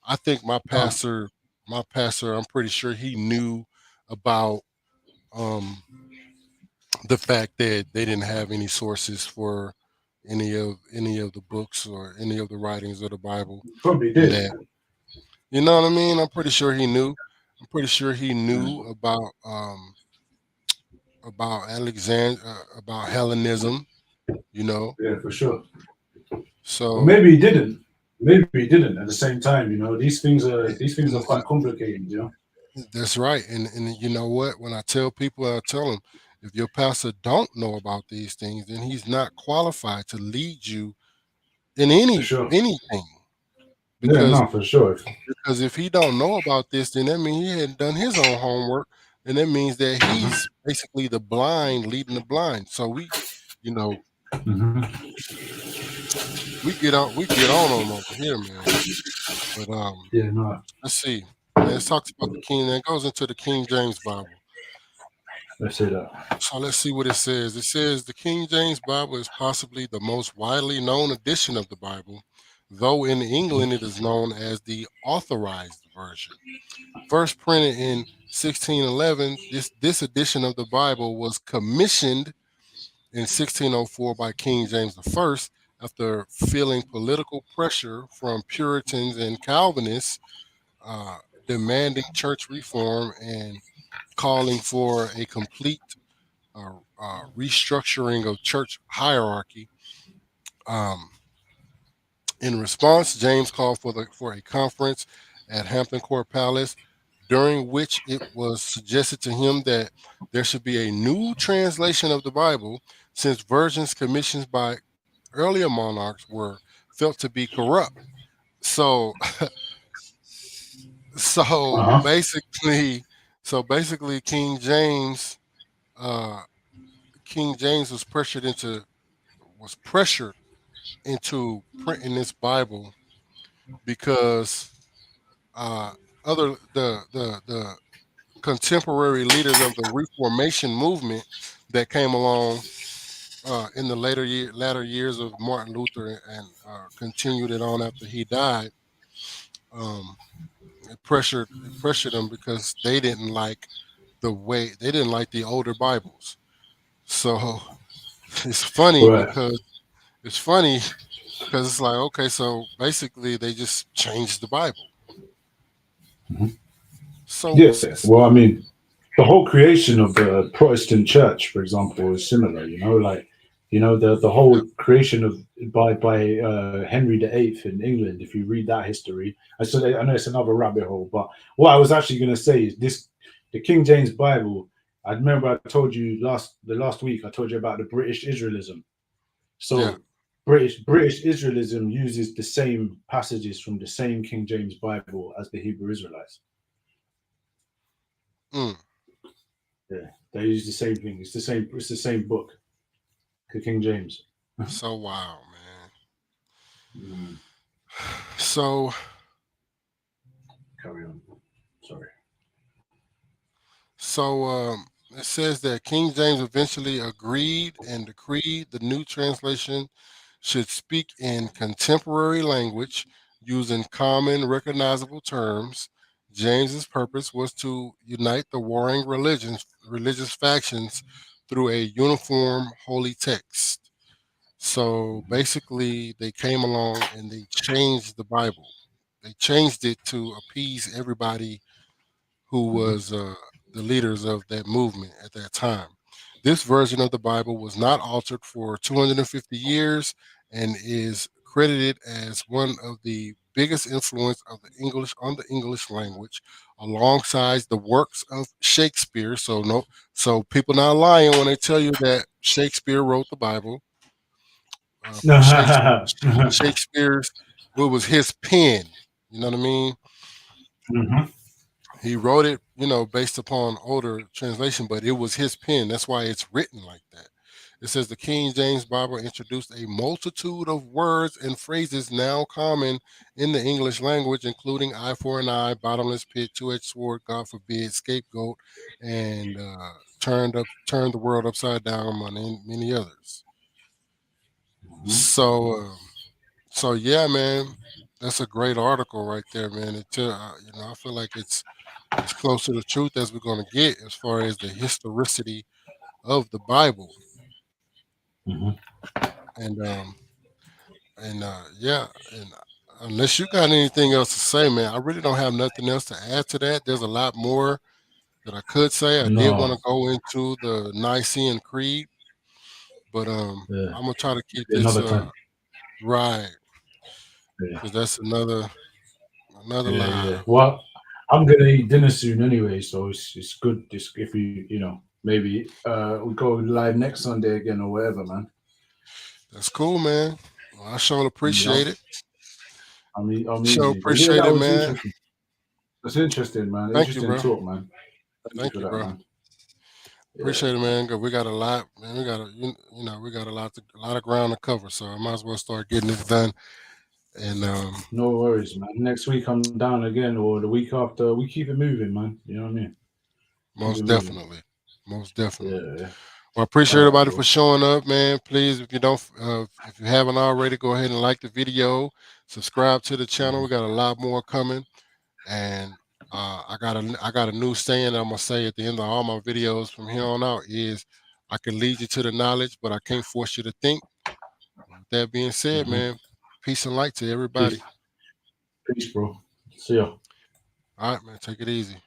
I think Uh, my pastor, I'm pretty sure he knew about um, the fact that they didn't have any sources for any of the books or any of the writings of the Bible, probably and did. that, you know what I mean. I'm pretty sure he knew. I'm pretty sure he knew Mm. about Alexander, about Hellenism, you know. Yeah, for sure. Or So maybe he didn't. Maybe he didn't. At the same time, these things are and, quite complicated. You know. that's right. And you know what? When I tell people, I tell them, if your pastor don't know about these things, then he's not qualified to lead you in For sure. anything. Yeah, Because no, for sure. if he don't know about this, then that means he hadn't done his own homework, and that means that he's Hmm. basically the blind leading the blind. So you know, Hmm. we get on over here, man. But Yeah, no, let's see. Let's talk about the King. That goes into the King James Bible. let's say that. So let's see what it says. It says the King James Bible is possibly the most widely known edition of the Bible, though in England it is known as the Authorized Version. First printed in 1611, this edition of the Bible was commissioned in 1604 by King James I after feeling political pressure from Puritans and Calvinists, uh, demanding church reform and calling for a complete restructuring of church hierarchy. Um, in response, James called for a conference at Hampton Court Palace, during which it was suggested to him that there should be a new translation of the Bible, since versions commissioned by earlier monarchs were felt to be corrupt. So, so Uh huh. basically, King James, uh, was pressured into printing this Bible because other the contemporary leaders of the Reformation movement that came along in the latter years of Martin Luther, and continued it on after he died. Um, it pressured them because they didn't like the older Bibles. So it's funny Right. because it's funny because it's like, okay, so basically they just changed the Bible. So, Yeah. Well, I mean, the whole creation of the Protestant Church, for example, is similar. Like, the yeah, whole creation of by Henry VIII in England. If you read that history, I know it's another rabbit hole, but what I was actually going to say is this: the King James Bible. I remember I told you the last week. I told you about the British Israelism. yeah, So British Israelism uses the same passages from the same King James Bible as the Hebrew Israelites. mm, Yeah, they use the same thing. It's the same. It's the same book, the King James. so wow, man. Mm, So carry on. Sorry. So it says that King James eventually agreed and decreed the new translation should speak in contemporary language using common recognizable terms. James's purpose was to unite the warring religious factions through a uniform holy text. So basically, they came along and they changed the Bible. They changed it to appease everybody who Mm-hmm. was the leaders of that movement at that time. This version of the Bible was not altered for 250 years and is credited as one of the biggest influence of the English on the English language, alongside the works of Shakespeare. So people not lying when they tell you that Shakespeare wrote the Bible. Mm-hmm. Shakespeare's, it was his pen. You know what I mean? He wrote it, based upon older translation, but it was his pen. That's why it's written like that. It says the King James Bible introduced a multitude of words and phrases now common in the English language, including eye for an eye, bottomless pit, two-edged sword, God forbid, scapegoat, and turned the world upside down, among many others. So, yeah, man, that's a great article right there, man. I feel like it's as close to the truth as we're going to get as far as the historicity of the Bible. Mm-hmm. And yeah, and unless you got anything else to say, man, I really don't have nothing else to add to that. There's a lot more that I could say. I did want No, to go into the Nicene Creed, but yeah, I'm gonna try to keep this another time. right, Yeah, because that's another yeah, yeah. live. Well, I'm gonna eat dinner soon anyway, so it's good. If you know maybe we go live next Sunday again or whatever, man. That's cool, man. Well, I sure Yeah, appreciate it. I'm Sure easy. But yeah, appreciate that it, was man. interesting. That's interesting, man. Thank you, Interesting bro. talk, man. Thank you Thank for you, that, bro. man. Yeah. Appreciate it, man. 'Cause we got a lot, man. We got a lot of ground to cover. So I might as well start getting this done. And No worries, man. Next week I'm down again, or the week after. We keep it moving, man. You know what I mean? Keep most it moving. definitely, most definitely. Yeah, yeah. Well, I appreciate All right, everybody for bro. showing up, man. Please, if you haven't already, go ahead and like the video, subscribe to the channel. We got a lot more coming, and I got a new saying I'm gonna say at the end of all my videos from here on out is, I can lead you to the knowledge, but I can't force you to think. With that being said, Mm-hmm. man, peace and light to Peace, everybody. peace, bro. See ya. All right, man, take it easy.